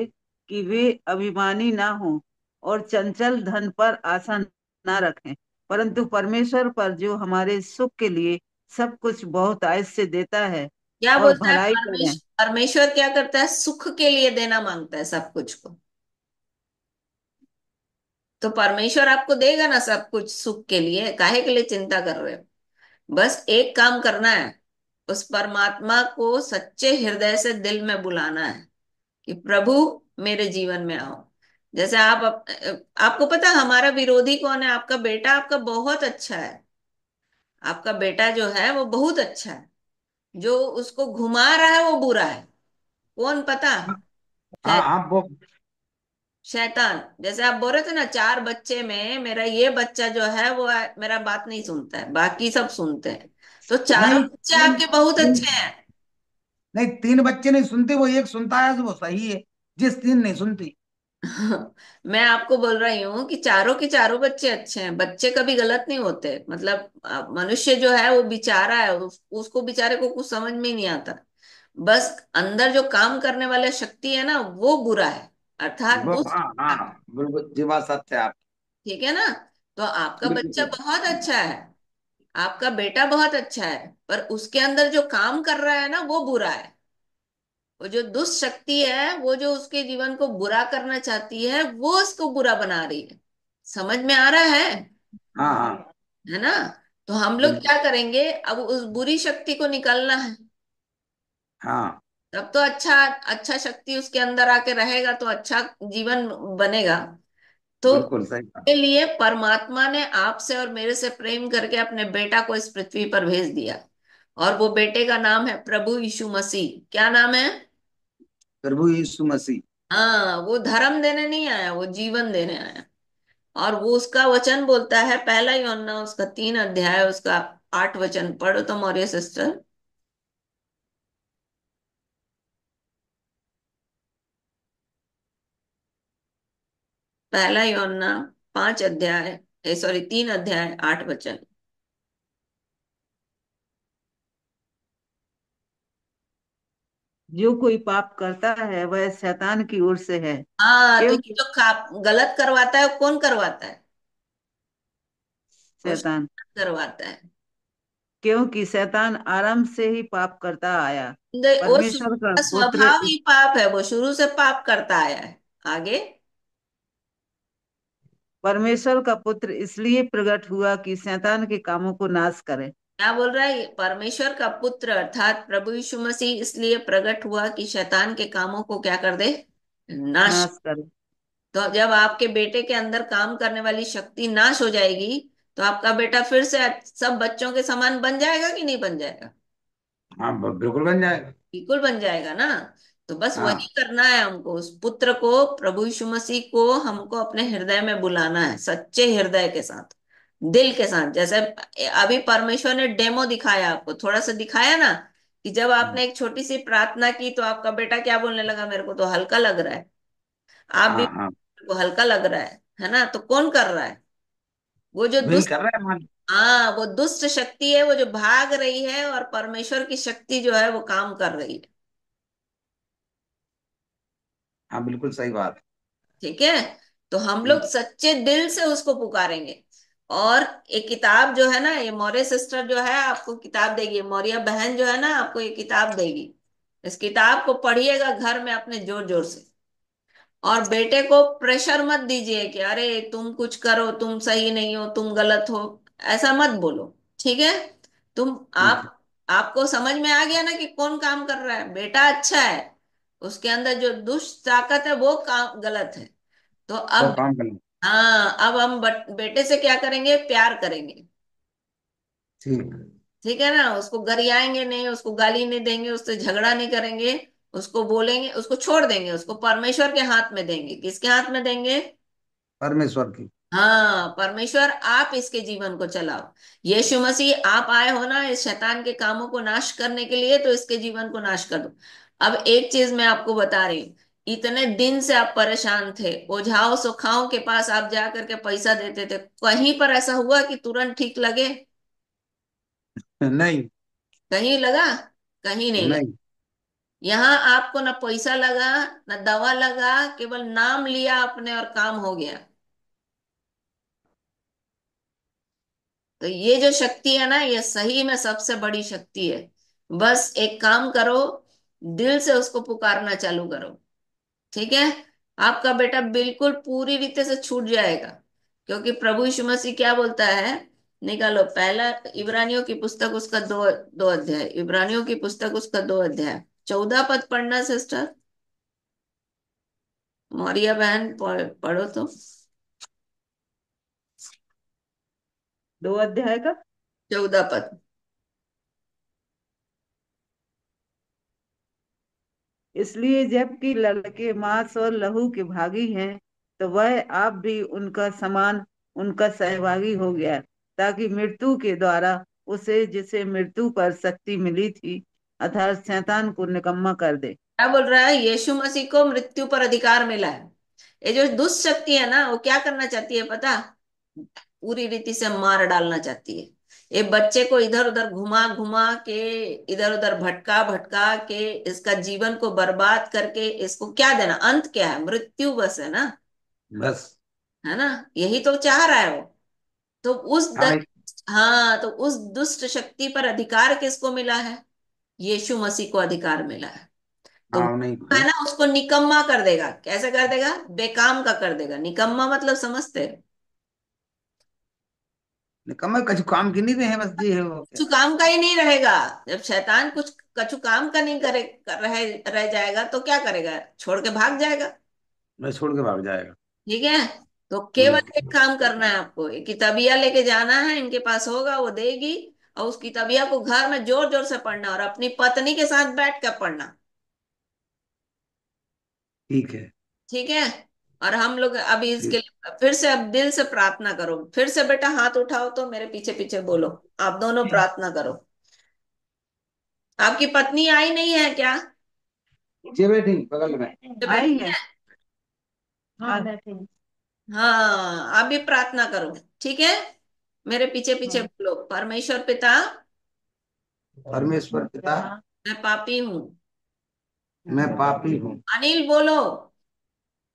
कि वे अभिमानी ना हों और चंचल धन पर आशा ना रखें, परंतु परमेश्वर पर, जो हमारे सुख के लिए सब कुछ बहुत आयस से देता है, क्या और बोलता है भलाई करें। परमेश्वर क्या करता है? सुख के लिए देना मांगता है सब कुछ को। तो परमेश्वर आपको देगा ना सब कुछ सुख के लिए, काहे के लिए चिंता कर रहे हो? बस एक काम करना है, उस परमात्मा को सच्चे हृदय से दिल में बुलाना है कि प्रभु मेरे जीवन में आओ। जैसे आपको पता है हमारा विरोधी कौन है? आपका बेटा आपका बहुत अच्छा है। आपका बेटा जो है वो बहुत अच्छा है, जो उसको घुमा रहा है वो बुरा है। कौन पता? हाँ शायद हाँ वो। शैतान। जैसे आप बोल रहे थे ना, 4 बच्चे में मेरा ये बच्चा जो है वो मेरा बात नहीं सुनता है, बाकी सब सुनते हैं। तो चारों नहीं बच्चे आपके बहुत तीन, अच्छे हैं। नहीं 3 बच्चे नहीं सुनते, वो एक सुनता है तो वो सही है, जिस 3 नहीं सुनती। मैं आपको बोल रही हूँ कि चारों के चारों बच्चे अच्छे हैं, बच्चे कभी गलत नहीं होते। मतलब मनुष्य जो है वो बेचारा है, उसको बेचारे को कुछ समझ में ही नहीं आता। बस अंदर जो काम करने वाला शक्ति है ना, वो बुरा है, अर्थात वो दुष्ट। हाँ हाँ बिल्कुल जी, बात सत्य है आप। ठीक है ना? तो आपका बिल्कुल बच्चा सही। बहुत अच्छा है, आपका बेटा बहुत अच्छा है, पर उसके अंदर जो काम कर रहा है ना वो बुरा है। वो जो दुष्ट शक्ति है, वो जो उसके जीवन को बुरा करना चाहती है, वो उसको बुरा बना रही है। समझ में आ रहा हाँ हाँ है ना? तो हम लोग बिल्कुल। क्या करेंगे, अब उस बुरी शक्ति को निकालना है। हाँ तब तो अच्छा, अच्छा शक्ति उसके अंदर आके रहेगा तो अच्छा जीवन बनेगा। तो बिल्कुल सही कहा। के लिए परमात्मा ने आपसे और मेरे से प्रेम करके अपने बेटा को इस पृथ्वी पर भेज दिया। और वो बेटे का नाम है प्रभु यीशु मसीह। क्या नाम है? प्रभु यीशु मसीह। हाँ, वो धर्म देने नहीं आया, वो जीवन देने आया। और वो उसका वचन बोलता है, पहला यूहन्ना उसका 3 अध्याय उसका 8 वचन पढ़ो तो मौर्य सिस्टर। पहला यूहन्ना 5 अध्याय, सॉरी 3 अध्याय 8 वचन। जो कोई पाप करता है वह शैतान की ओर से है, हाँ, तो ये क्योंकि जो गलत करवाता है वो कौन करवाता है? वो शैतान शैतान करवाता है। क्योंकि शैतान आरंभ से ही पाप करता आया। वो परमेश्वर का पुत्र स्वभाव ही पाप है, वो शुरू से पाप करता आया है। आगे। परमेश्वर का पुत्र इसलिए प्रकट हुआ कि शैतान के कामों को नाश करे। क्या बोल रहा है? परमेश्वर का पुत्र अर्थात प्रभु यीशु मसीह इसलिए प्रकट हुआ कि शैतान के कामों को क्या कर दे? नाश। नाश करे। तो जब आपके बेटे के अंदर काम करने वाली शक्ति नाश हो जाएगी, तो आपका बेटा फिर से सब बच्चों के समान बन जाएगा कि नहीं बन जाएगा? हाँ, बिल्कुल बन जाएगा। बिल्कुल बन जाएगा ना। तो बस वही हाँ करना है हमको, उस पुत्र को, प्रभु यीशु मसीह को हमको अपने हृदय में बुलाना है, सच्चे हृदय के साथ, दिल के साथ। जैसे अभी परमेश्वर ने डेमो दिखाया, आपको थोड़ा सा दिखाया ना, कि जब आपने एक छोटी सी प्रार्थना की तो आपका बेटा क्या बोलने लगा? मेरे को तो हल्का लग रहा है। आप भी, हाँ हाँ, मेरे को हल्का लग रहा है ना? तो कौन कर रहा है? वो जो वही दुष्ट, कर रहा है मान। हाँ, वो दुष्ट शक्ति है, वो जो भाग रही है, और परमेश्वर की शक्ति जो है वो काम कर रही है। हाँ, बिल्कुल सही बात। ठीक है। तो हम लोग ठीक। सच्चे दिल से उसको पुकारेंगे। और एक किताब जो है ना, ये मौर्य सिस्टर जो है आपको किताब देगी, मौर्य बहन जो है ना आपको ये किताब देगी। इस किताब को पढ़िएगा घर में अपने जोर जोर से। और बेटे को प्रेशर मत दीजिए कि अरे तुम कुछ करो, तुम सही नहीं हो, तुम गलत हो। ऐसा मत बोलो। ठीक है। तुम ठीक है। आपको समझ में आ गया ना कि कौन काम कर रहा है? बेटा अच्छा है, उसके अंदर जो दुष्ट ताकत है वो काम गलत है। तो वो अब, काम कर लो। हाँ, अब हम बेटे से क्या करेंगे? प्यार करेंगे। ठीक। ठीक है ना? उसको गरियाएंगे नहीं, उसको गाली नहीं देंगे, उससे झगड़ा नहीं करेंगे। उसको बोलेंगे, उसको छोड़ देंगे, उसको परमेश्वर के हाथ में देंगे। किसके हाथ में देंगे? परमेश्वर की। हाँ, परमेश्वर आप इसके जीवन को चलाओ। यीशु मसीह आप आए हो ना इस शैतान के कामों को नाश करने के लिए, तो इसके जीवन को नाश कर दो। अब एक चीज मैं आपको बता रही हूँ। इतने दिन से आप परेशान थे, ओझाओं सुखाओं के पास आप जा करके पैसा देते थे, कहीं पर ऐसा हुआ कि तुरंत ठीक लगे? नहीं। कहीं लगा? कहीं नहीं लगा। नहीं। यहाँ आपको ना पैसा लगा, ना दवा लगा, केवल नाम लिया आपने और काम हो गया। तो ये जो शक्ति है ना, ये सही में सबसे बड़ी शक्ति है। बस एक काम करो, दिल से उसको पुकारना चालू करो। ठीक है। आपका बेटा बिल्कुल पूरी रीति से छूट जाएगा। क्योंकि प्रभु यीशु मसीह क्या बोलता है? निकालो पहला इब्रानियों की पुस्तक उसका 2 2 अध्याय, इब्रानियों की पुस्तक उसका 2 अध्याय 14 पद पढ़ना सिस्टर। मौरिया बहन पढ़ो तो। 2 अध्याय का 14 पद। इसलिए जबकि लड़के मांस और लहू के भागी हैं, तो वह आप भी उनका समान, उनका सहभागी हो गया, ताकि मृत्यु के द्वारा उसे, जिसे मृत्यु पर शक्ति मिली थी, अर्थात शैतान को निकम्मा कर दे। क्या बोल रहा है? यीशु मसीह को मृत्यु पर अधिकार मिला है। ये जो दुष्ट शक्ति है ना, वो क्या करना चाहती है पता? पूरी रीति से मार डालना चाहती है। ये बच्चे को इधर उधर घुमा घुमा के, इधर उधर भटका भटका के, इसका जीवन को बर्बाद करके, इसको क्या देना? अंत क्या है? मृत्यु बस है ना। बस। है ना? यही तो चाह रहा है वो। तो हाँ। हाँ, तो उस दुष्ट शक्ति पर अधिकार किसको मिला है? यीशु मसीह को अधिकार मिला है। तो हाँ, नहीं है ना, उसको निकम्मा कर देगा। कैसे कर देगा? बेकाम का कर देगा। निकम्मा मतलब समझते हैं? निकम्मे कछु काम की नहीं रहे हैं, बस ये है वो क्या। कुछ काम का ही नहीं रहेगा। जब शैतान कुछ कछु काम का नहीं रह जाएगा तो क्या करेगा? छोड़ के भाग जाएगा। बस छोड़ के भाग जाएगा। ठीक है। तो केवल ठीक। एक काम करना है आपको, एक किताबिया लेके जाना है, इनके पास होगा वो देगी। और उस किताबिया को घर में जोर जोर से पढ़ना और अपनी पत्नी के साथ बैठ कर पढ़ना। ठीक है। ठीक है। और हम लोग अभी इसके ठीक। लिए फिर से अब दिल से प्रार्थना करो। फिर से बेटा हाथ उठाओ तो मेरे पीछे पीछे बोलो। आप दोनों प्रार्थना करो। आपकी पत्नी आई नहीं है क्या? ये बैठी बगल में। ये आई बैठी है। है? हाँ बैठे हैं। हाँ, आप भी प्रार्थना करो। ठीक है। मेरे पीछे पीछे बोलो। परमेश्वर पिता, परमेश्वर पिता, मैं पापी हूँ। मैं पापी हूँ। अनिल बोलो।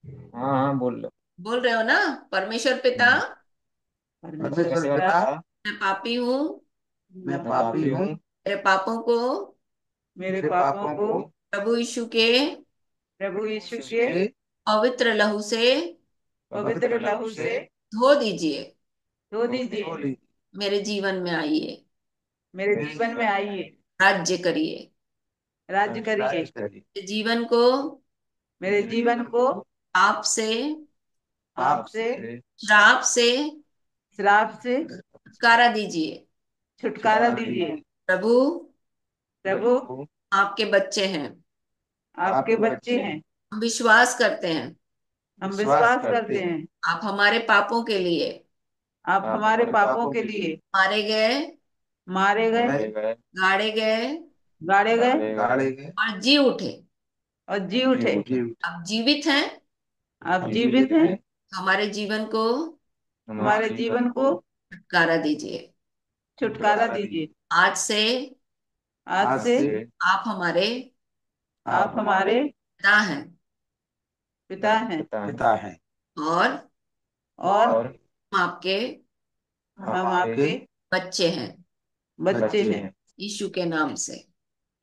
हाँ हाँ बोल लो। बोल रहे हो ना? परमेश्वर पिता, परमेश्वर पिता, मैं पापी हूँ। मैं पापी हूँ। मेरे पापों को मेरे मेरे पापों पापों को को प्रभु यीशु के प्रभु यीशु के पवित्र लहू से पवित्र लहू से धो दीजिए। धो दीजिए। धोली। मेरे जीवन में आइए। मेरे जीवन में आइए। राज्य करिए। राज्य करिए। राज करिए। मेरे जीवन को मेरे जीवन को पाप से, पाप से, से, श्राप से श्राप से छुटकारा दीजिए। छुटकारा दीजिए। प्रभु, प्रभु, आपके बच्चे हैं। आपके बच्चे हैं। हम विश्वास करते हैं हम विश्वास करते हैं आप हमारे पापों के लिए आप हमारे पापों के लिए मारे गए, मारे गए, मारे गए, गाड़े गए गाड़े गए गाड़े गए और जी उठे। और जी उठे। आप जीवित हैं। आप जीवित हैं। हमारे जीवन को हमारे जीवन को छुटकारा दीजिए। छुटकारा दीजिए। आज से आज से आप हमारे आप हमारे पिता हैं पिता हैं। पिता हैं। और और हम आपके हम आपके बच्चे हैं। बच्चे हैं। यीशु के नाम से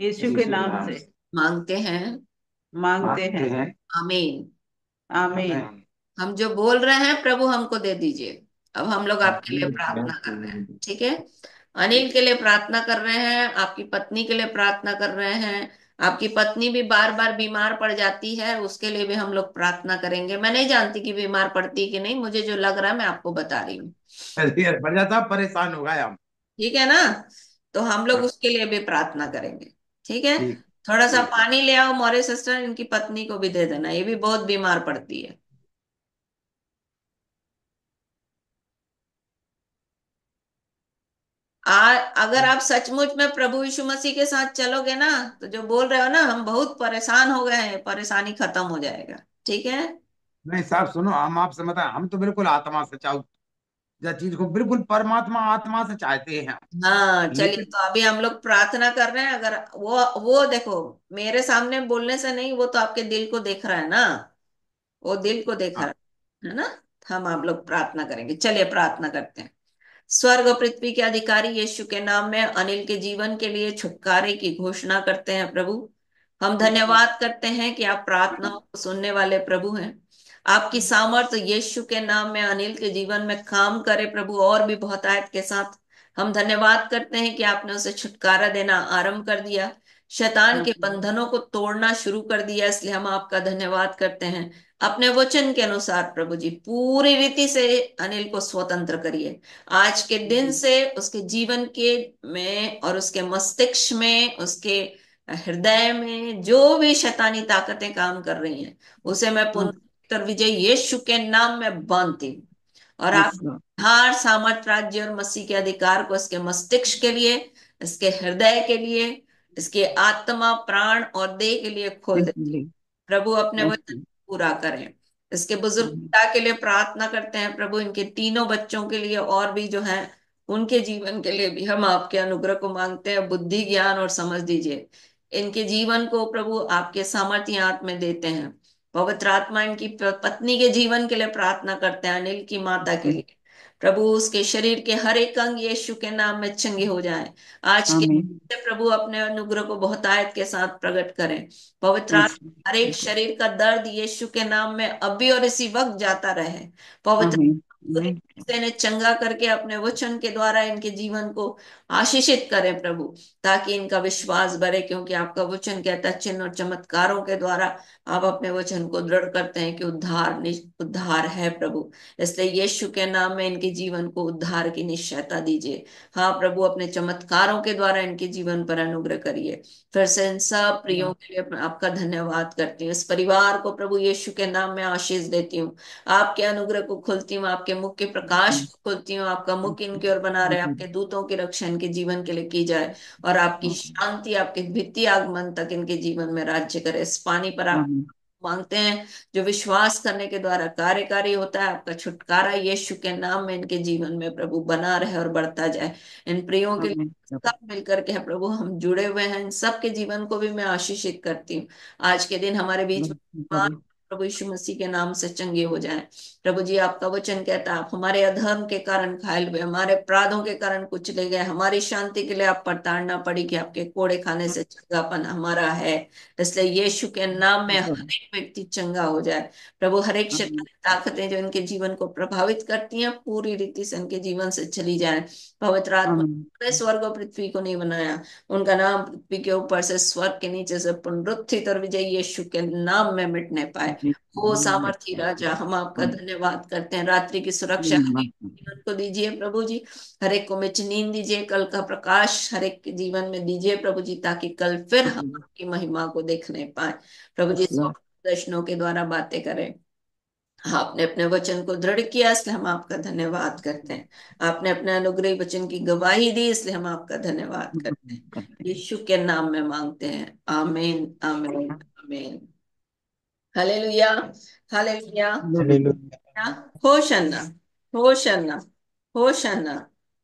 यीशु के नाम से मांगते हैं। मांगते हैं। आमीन। आमीन। हम जो बोल रहे हैं प्रभु हमको दे दीजिए। अब हम लोग आपके लिए प्रार्थना कर रहे हैं। ठीक है। अनिल के लिए प्रार्थना कर रहे हैं। आपकी पत्नी के लिए प्रार्थना कर रहे हैं। आपकी पत्नी भी बार बार बीमार पड़ जाती है, उसके लिए भी हम लोग प्रार्थना करेंगे। मैं नहीं जानती कि बीमार पड़ती कि नहीं, मुझे जो लग रहा है मैं आपको बता रही हूँ। बढ़ जाता, परेशान हो गए हम। ठीक है ना? तो हम लोग उसके लिए भी प्रार्थना करेंगे। ठीक है। ठीक। थोड़ा सा पानी ले आओ मोरे सिस्टर, इनकी पत्नी को भी दे देना, ये भी बहुत बीमार पड़ती है। अगर आप सचमुच में प्रभु यीशु मसीह के साथ चलोगे ना, तो जो बोल रहे हो ना, हम बहुत परेशान हो गए हैं, परेशानी खत्म हो जाएगा। ठीक है। नहीं साहब सुनो, हम आपसे बताएं, हम तो बिल्कुल आत्मा से चाहते चीज को, बिल्कुल परमात्मा आत्मा से चाहते हैं। हाँ चलिए, लेकिन तो अभी हम लोग प्रार्थना कर रहे हैं। अगर वो देखो, मेरे सामने बोलने से नहीं, वो तो आपके दिल को देख रहा है ना, वो दिल को देख रहा है ना। हम आप लोग प्रार्थना करेंगे। चलिए प्रार्थना करते हैं। स्वर्ग और पृथ्वी के अधिकारी यीशु के नाम में अनिल के जीवन के लिए छुटकारे की घोषणा करते हैं प्रभु। हम धन्यवाद करते हैं कि आप प्रार्थनाओं को सुनने वाले प्रभु हैं। आपकी सामर्थ्य यीशु के नाम में अनिल के जीवन में काम करे प्रभु, और भी बहुत आयत के साथ। हम धन्यवाद करते हैं कि आपने उसे छुटकारा देना आरंभ कर दिया, शैतान के बंधनों को तोड़ना शुरू कर दिया। इसलिए हम आपका धन्यवाद करते हैं। अपने वचन के अनुसार प्रभु जी पूरी रीति से अनिल को स्वतंत्र करिए। आज के दिन से उसके जीवन के में और उसके मस्तिष्क में, उसके हृदय में जो भी शैतानी ताकतें काम कर रही हैं, उसे मैं पुनः विजय यीशु के नाम में बांधती हूँ। और आप हार सामर्थ राज्य और मसीह के अधिकार को इसके मस्तिष्क के लिए, इसके हृदय के लिए, इसके आत्मा प्राण और देह के लिए खोल दे प्रभु। अपने वचन पूरा करें। इसके बुजुर्ग पिता के लिए प्रार्थना करते हैं प्रभु। इनके तीनों बच्चों के लिए और भी जो है उनके जीवन के लिए भी हम आपके अनुग्रह को मांगते हैं। बुद्धि ज्ञान और समझ दीजिए। इनके जीवन को प्रभु आपके सामर्थ्य हाथ में देते हैं। पवित्र आत्मा इनकी पत्नी के जीवन के लिए प्रार्थना करते हैं, अनिल की माता के लिए प्रभु। उसके शरीर के हर एक अंग यीशु के नाम में चंगे हो जाएं। आज के प्रभु अपने अनुग्रह को बहुत आयत के साथ प्रकट करें। पवित्र आत्मा हर एक शरीर का दर्द यीशु के नाम में अभी और इसी वक्त जाता रहे। पवित्र पूरी नहीं। रीति से इन्हें चंगा करके अपने वचन के द्वारा इनके जीवन को आशीषित करें प्रभु, ताकि इनका विश्वास बढ़े, क्योंकि आपका वचन कहता है चिन्ह और चमत्कारों के द्वारा आप अपने वचन को दृढ़ करते हैं कि उद्धार है प्रभु। इसलिए यीशु के नाम में इनके जीवन को उद्धार की निश्चयता दीजिए। हाँ प्रभु, अपने चमत्कारों के द्वारा इनके जीवन पर अनुग्रह करिए। फिर से इन सब प्रियों के लिए आपका धन्यवाद करती हूँ। इस परिवार को प्रभु यीशु के नाम में आशीष देती हूँ। आपके अनुग्रह को खोलती हूँ, आपके मुख के प्रकाश को खोलती हूँ। आपका मुख इनकी ओर बना रहे, आपके दूतों की रक्षा इनके जीवन के लिए की जाए, और आपकी शांति आपके द्वितीय आगमन तक इनके जीवन में राज्य करे। इस पानी पर आप मांगते हैं जो विश्वास करने के द्वारा कार्यकारी होता है। आपका छुटकारा यीशु के नाम में इनके जीवन में प्रभु बना रहे और बढ़ता जाए। इन प्रियों के लिए सब मिलकर के है प्रभु हम जुड़े हुए हैं, इन सबके जीवन को भी मैं आशीषित करती हूँ। आज के दिन हमारे बीच में प्रभु यीशु मसीह के नाम से चंगे हो जाएं। प्रभु जी, आपका वचन कहता है आप हमारे अधर्म के कारण घायल हुए, हमारे अपराधों के कारण कुचले गए, हमारी शांति के लिए आप पर ताड़ना पड़ी कि आपके कोड़े खाने से चंगापन हमारा है। इसलिए यीशु के नाम में हर एक व्यक्ति चंगा हो जाए प्रभु। हर एक शैतानी ताकतें जो इनके जीवन को प्रभावित करती हैं पूरी रीति से इनके जीवन से चली जाए। पवित्र आत्मा ने स्वर्ग और पृथ्वी को नहीं बनाया, उनका नाम पृथ्वी के ऊपर से स्वर्ग के नीचे से पुनरुत्थित और विजयी यीशु के नाम में मिटने पाए। ओ सामर्थी राजा, हम आपका धन्यवाद करते हैं। रात्रि की सुरक्षा हर एक जीवन को दीजिए प्रभु जी। हर एक को मिच नींद दीजिए, कल का प्रकाश हर एक के जीवन में दीजिए प्रभु जी, ताकि कल फिर हम आपकी महिमा को देखने पाए प्रभु जी। स्वप्न दर्शनों के द्वारा बातें करें। आपने अपने वचन को दृढ़ किया, इसलिए हम आपका धन्यवाद करते हैं। आपने अपने अनुग्रही वचन की गवाही दी, इसलिए हम आपका धन्यवाद करते हैं। यीशु के नाम में मांगते हैं, आमीन आमीन आमीन। Hallelujah hallelujah. Hallelujah. Hosanna hosanna होशन्ना।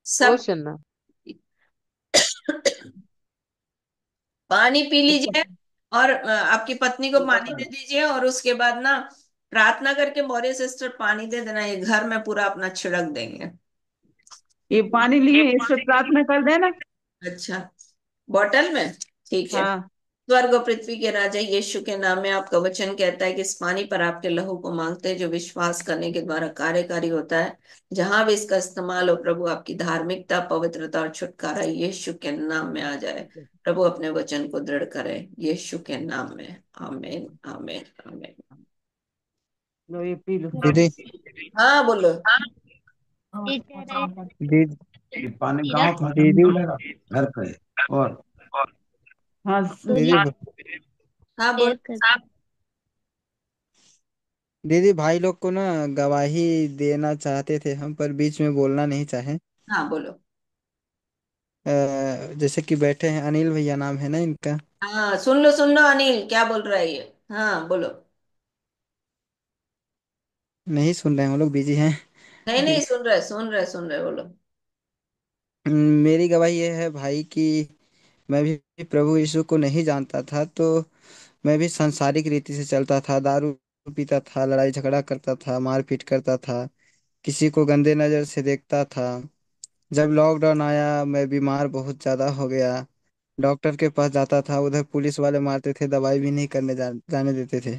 सब होशन्ना। पानी पी लीजिए, और आपकी पत्नी को पानी दे दीजिए, और उसके बाद ना प्रार्थना करके मौर्य सिस्टर पानी दे देना, ये घर में पूरा अपना छिड़क देंगे। ये पानी लिए इस पे प्रार्थना कर देना। अच्छा, बॉटल में, ठीक है। हाँ। स्वर्ग और पृथ्वी के राजा यीशु के नाम में आपका वचन कहता है कि इस पानी पर आपके लहू को मांगते हैं जो विश्वास करने के द्वारा कार्यकारी होता है। जहां भी इसका इस्तेमाल हो प्रभु, आपकी धार्मिकता, पवित्रता और छुटकारा यीशु के नाम में आ जाए। प्रभु अपने वचन को दृढ़ करे यीशु के नाम में। आमीन आमीन आमीन। लो ये पी लो। दीदी हाँ बोलो। दीदी ये पानी गांव का दीदी मिलेगा घर पे। और हाँ दीदी हाँ बोल। दीदी भाई लोग को ना गवाही देना चाहते थे हम, पर बीच में बोलना नहीं चाहे। हाँ बोलो। जैसे कि बैठे हैं, अनिल भैया नाम है ना इनका। हाँ सुन लो अनिल क्या बोल रहा है ये। हाँ बोलो। नहीं सुन रहे हैं, हम लोग बिजी हैं। नहीं नहीं, सुन रहे बोलो। मेरी गवाही ये है भाई कि मैं भी प्रभु यीशु को नहीं जानता था, तो मैं भी सांसारिक रीति से चलता था, दारू पीता था, लड़ाई झगड़ा करता था, मारपीट करता था, किसी को गंदे नज़र से देखता था। जब लॉकडाउन आया मैं बीमार बहुत ज़्यादा हो गया। डॉक्टर के पास जाता था, उधर पुलिस वाले मारते थे, दवाई भी नहीं करने जाने देते थे।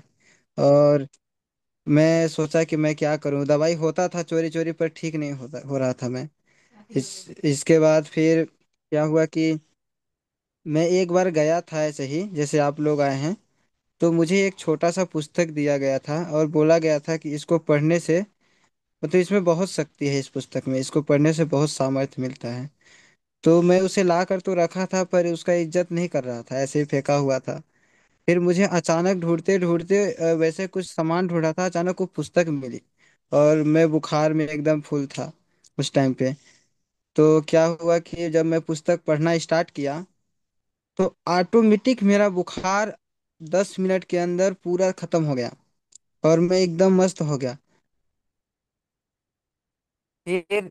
और मैं सोचा कि मैं क्या करूं, दवाई होता था चोरी चोरी, पर ठीक नहीं हो रहा था मैं। इसके बाद फिर क्या हुआ कि मैं एक बार गया था ऐसे ही जैसे आप लोग आए हैं, तो मुझे एक छोटा सा पुस्तक दिया गया था और बोला गया था कि इसको पढ़ने से, मतलब इसमें बहुत शक्ति है, इस पुस्तक में इसको पढ़ने से बहुत सामर्थ्य मिलता है। तो मैं उसे ला कर तो रखा था, पर उसका इज्जत नहीं कर रहा था, ऐसे ही फेंका हुआ था। फिर मुझे अचानक ढूंढते ढूंढते वैसे कुछ सामान ढूंढा था, अचानक वो पुस्तक मिली, और मैं बुखार में एकदम फुल था उस टाइम पे। तो क्या हुआ कि जब मैं पुस्तक पढ़ना स्टार्ट किया, तो ऑटोमेटिक मेरा बुखार 10 मिनट के अंदर पूरा खत्म हो गया, और मैं एकदम मस्त हो गया। फिर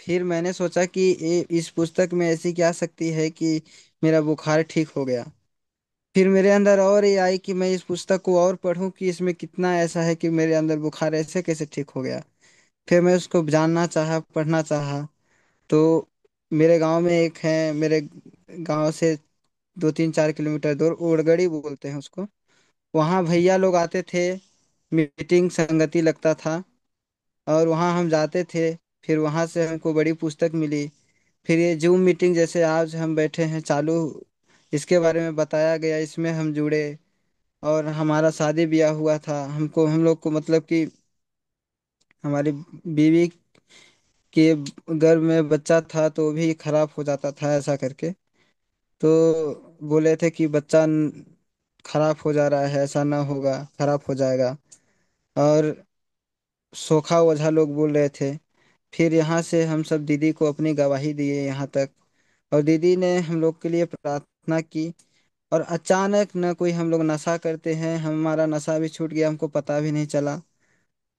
फिर मैंने सोचा कि इस पुस्तक में ऐसी क्या शक्ति है कि मेरा बुखार ठीक हो गया। फिर मेरे अंदर और ये आई कि मैं इस पुस्तक को और पढूं कि इसमें कितना ऐसा है कि मेरे अंदर बुखार ऐसे कैसे ठीक हो गया। फिर मैं उसको जानना चाहा, पढ़ना चाहा। तो मेरे गांव में एक है, मेरे गांव से 2-3-4 किलोमीटर दूर, उड़गड़ी बोलते हैं उसको। वहाँ भैया लोग आते थे, मीटिंग संगति लगता था। और वहाँ हम जाते थे। फिर वहाँ से हमको बड़ी पुस्तक मिली। फिर ये जूम मीटिंग जैसे आज हम बैठे हैं चालू, इसके बारे में बताया गया, इसमें हम जुड़े। और हमारा शादी ब्याह हुआ था, हम लोग को मतलब कि हमारी बीवी के गर्भ में बच्चा था तो वो भी खराब हो जाता था ऐसा करके। तो बोले थे कि बच्चा खराब हो जा रहा है, ऐसा ना होगा, खराब हो जाएगा। और सोखा ओझा लोग बोल रहे थे। फिर यहाँ से हम सब दीदी को अपनी गवाही दिए यहाँ तक। और दीदी ने हम लोग के लिए प्रार्थना की। और अचानक न कोई हम लोग नशा करते हैं, हमारा नशा भी छूट गया, हमको पता भी नहीं चला।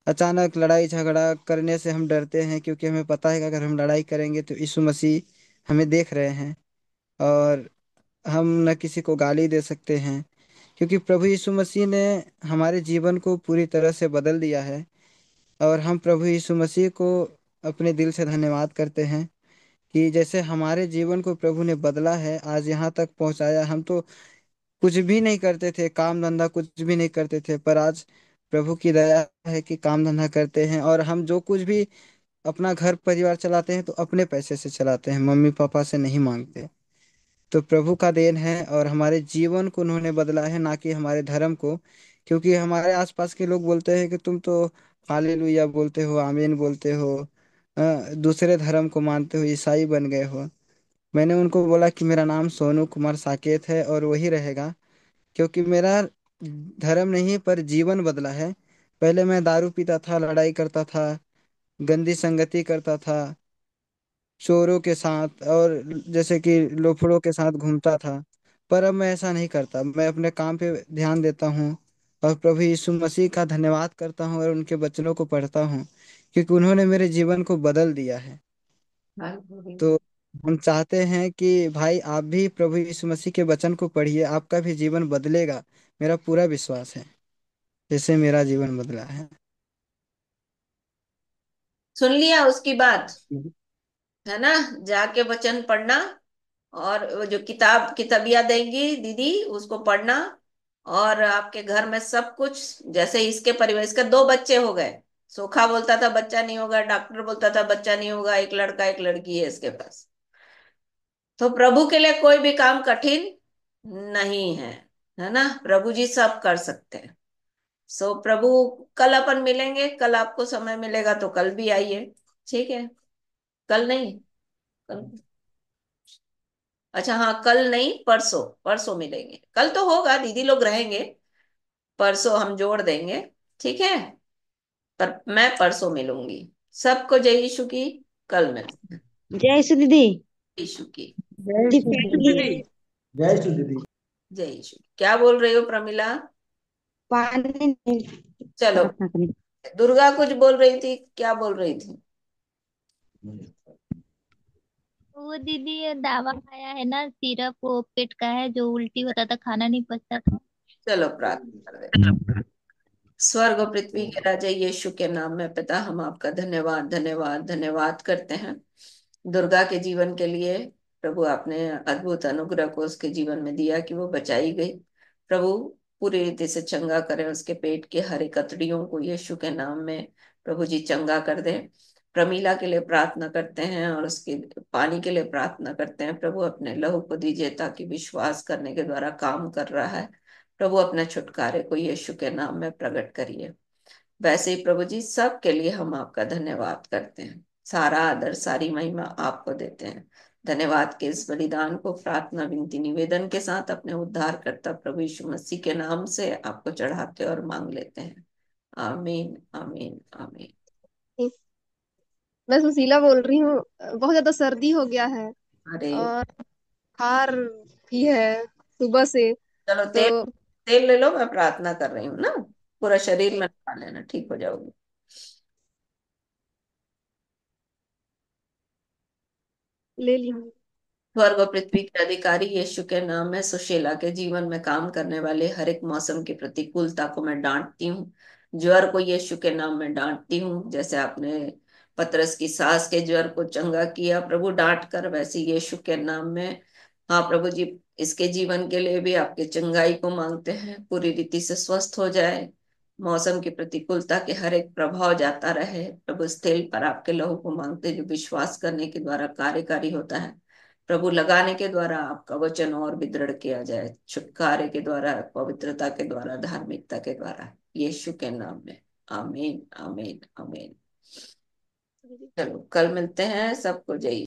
अचानक लड़ाई झगड़ा करने से हम डरते हैं, क्योंकि हमें पता है कि अगर हम लड़ाई करेंगे तो यीशु मसीह हमें देख रहे हैं। और हम न किसी को गाली दे सकते हैं, क्योंकि प्रभु यीशु मसीह ने हमारे जीवन को पूरी तरह से बदल दिया है। और हम प्रभु यीशु मसीह को अपने दिल से धन्यवाद करते हैं कि जैसे हमारे जीवन को प्रभु ने बदला है, आज यहाँ तक पहुँचाया। हम तो कुछ भी नहीं करते थे, काम धंधा कुछ भी नहीं करते थे, पर आज प्रभु की दया है कि काम धंधा करते हैं। और हम जो कुछ भी अपना घर परिवार चलाते हैं तो अपने पैसे से चलाते हैं, मम्मी पापा से नहीं मांगते। तो प्रभु का देन है, और हमारे जीवन को उन्होंने बदला है, ना कि हमारे धर्म को। क्योंकि हमारे आसपास के लोग बोलते हैं कि तुम तो हालेलुया बोलते हो, आमीन बोलते हो, दूसरे धर्म को मानते हो, ईसाई बन गए हो। मैंने उनको बोला कि मेरा नाम सोनू कुमार साकेत है और वही रहेगा, क्योंकि मेरा धर्म नहीं पर जीवन बदला है। पहले मैं दारू पीता था, लड़ाई करता था, गंदी संगति करता था, चोरों के साथ और जैसे कि लोफड़ों के साथ घूमता था। पर अब मैं ऐसा नहीं करता, मैं अपने काम पे ध्यान देता हूँ। और प्रभु यीशु मसीह का धन्यवाद करता हूँ और उनके वचनों को पढ़ता हूँ, क्योंकि उन्होंने मेरे जीवन को बदल दिया है। तो हम चाहते हैं कि भाई आप भी प्रभु यीशु मसीह के वचन को पढ़िए, आपका भी जीवन बदलेगा। मेरा पूरा विश्वास है, जैसे मेरा जीवन बदला है। सुन लिया उसकी बात, है ना? जाके वचन पढ़ना, और वो जो किताबियां देंगी दीदी उसको पढ़ना। और आपके घर में सब कुछ, जैसे इसके परिवार, इसके दो बच्चे हो गए। सोखा बोलता था बच्चा नहीं होगा, डॉक्टर बोलता था बच्चा नहीं होगा, एक लड़का एक लड़की है इसके पास। तो प्रभु के लिए कोई भी काम कठिन नहीं है ना? प्रभु जी सब कर सकते हैं। सो प्रभु, कल अपन मिलेंगे, कल आपको समय मिलेगा तो कल भी आइए, ठीक है? कल नहीं, कल, अच्छा हाँ, कल नहीं, परसों, परसों मिलेंगे। कल तो होगा, दीदी लोग रहेंगे, परसों हम जोड़ देंगे, ठीक है? पर मैं परसों मिलूंगी। सबको जय यीशु की। कल मिलते हैं। जय श्री दीदी। यीशु की जय जी श्री फैमिली। दीदी। जय श्री दीदी। जय यीशु। क्या बोल रही हो प्रमिला? पानी नहीं, चलो, प्रार्थना करें। दुर्गा कुछ बोल रही थी, क्या बोल रही थी? वो दीदी ये दावा खाया है ना, सिरप वो पेट का है, जो उल्टी होता था, खाना नहीं पचता था। चलो प्रार्थना कर दे। स्वर्ग और पृथ्वी के राजा यीशु के नाम में पिता, हम आपका धन्यवाद धन्यवाद धन्यवाद करते हैं दुर्गा के जीवन के लिए। प्रभु, आपने अद्भुत अनुग्रह को उसके जीवन में दिया कि वो बचाई गई। प्रभु, पूरी रीति से चंगा करें उसके पेट के हर एक कतड़ियों को यीशु के नाम में। प्रभु जी चंगा कर दें। प्रमीला के लिए प्रार्थना करते हैं और उसके पानी के लिए प्रार्थना करते हैं। प्रभु, अपने लहू को दीजिए ताकि विश्वास करने के द्वारा काम कर रहा है। प्रभु, अपने छुटकारे को यीशु के नाम में प्रकट करिए। वैसे ही प्रभु जी, सबके लिए हम आपका धन्यवाद करते हैं। सारा आदर सारी महिमा आपको देते हैं। धन्यवाद के इस बलिदान को प्रार्थना विनती निवेदन के साथ अपने उद्धार करता प्रभु यीशु मसीह के नाम से आपको चढ़ाते और मांग लेते हैं। आमीन आमीन आमीन। मैं सुशीला बोल रही हूँ। बहुत ज्यादा सर्दी हो गया है अरे, और बुखार भी है सुबह से। चलो तेल, तो तेल ले लो, मैं प्रार्थना कर रही हूँ ना, पूरा शरीर में ठीक, लगा लेना, ठीक हो जाओगे। ले ली हूँ। स्वर्ग और पृथ्वी के अधिकारी यीशु के नाम में सुशीला के जीवन में काम करने वाले हर एक मौसम की प्रतिकूलता को मैं डांटती हूँ। ज्वर को यीशु के नाम में डांटती हूँ। जैसे आपने पतरस की सास के ज्वर को चंगा किया प्रभु डांट कर, वैसे यीशु के नाम में, हाँ प्रभु जी, इसके जीवन के लिए भी आपके चंगाई को मांगते हैं, पूरी रीति से स्वस्थ हो जाए। मौसम की प्रतिकूलता के हर एक प्रभाव जाता रहे। प्रभु इस तेल पर आपके लहू को मांगते, जो विश्वास करने के द्वारा कार्यकारी होता है। प्रभु लगाने के द्वारा आपका वचन और भी दृढ़ किया जाए, छुटकारे के द्वारा, पवित्रता के द्वारा, धार्मिकता के द्वारा, यीशु के नाम में। आमीन, आमीन, आमीन। चलो, कल मिलते हैं। सबको जय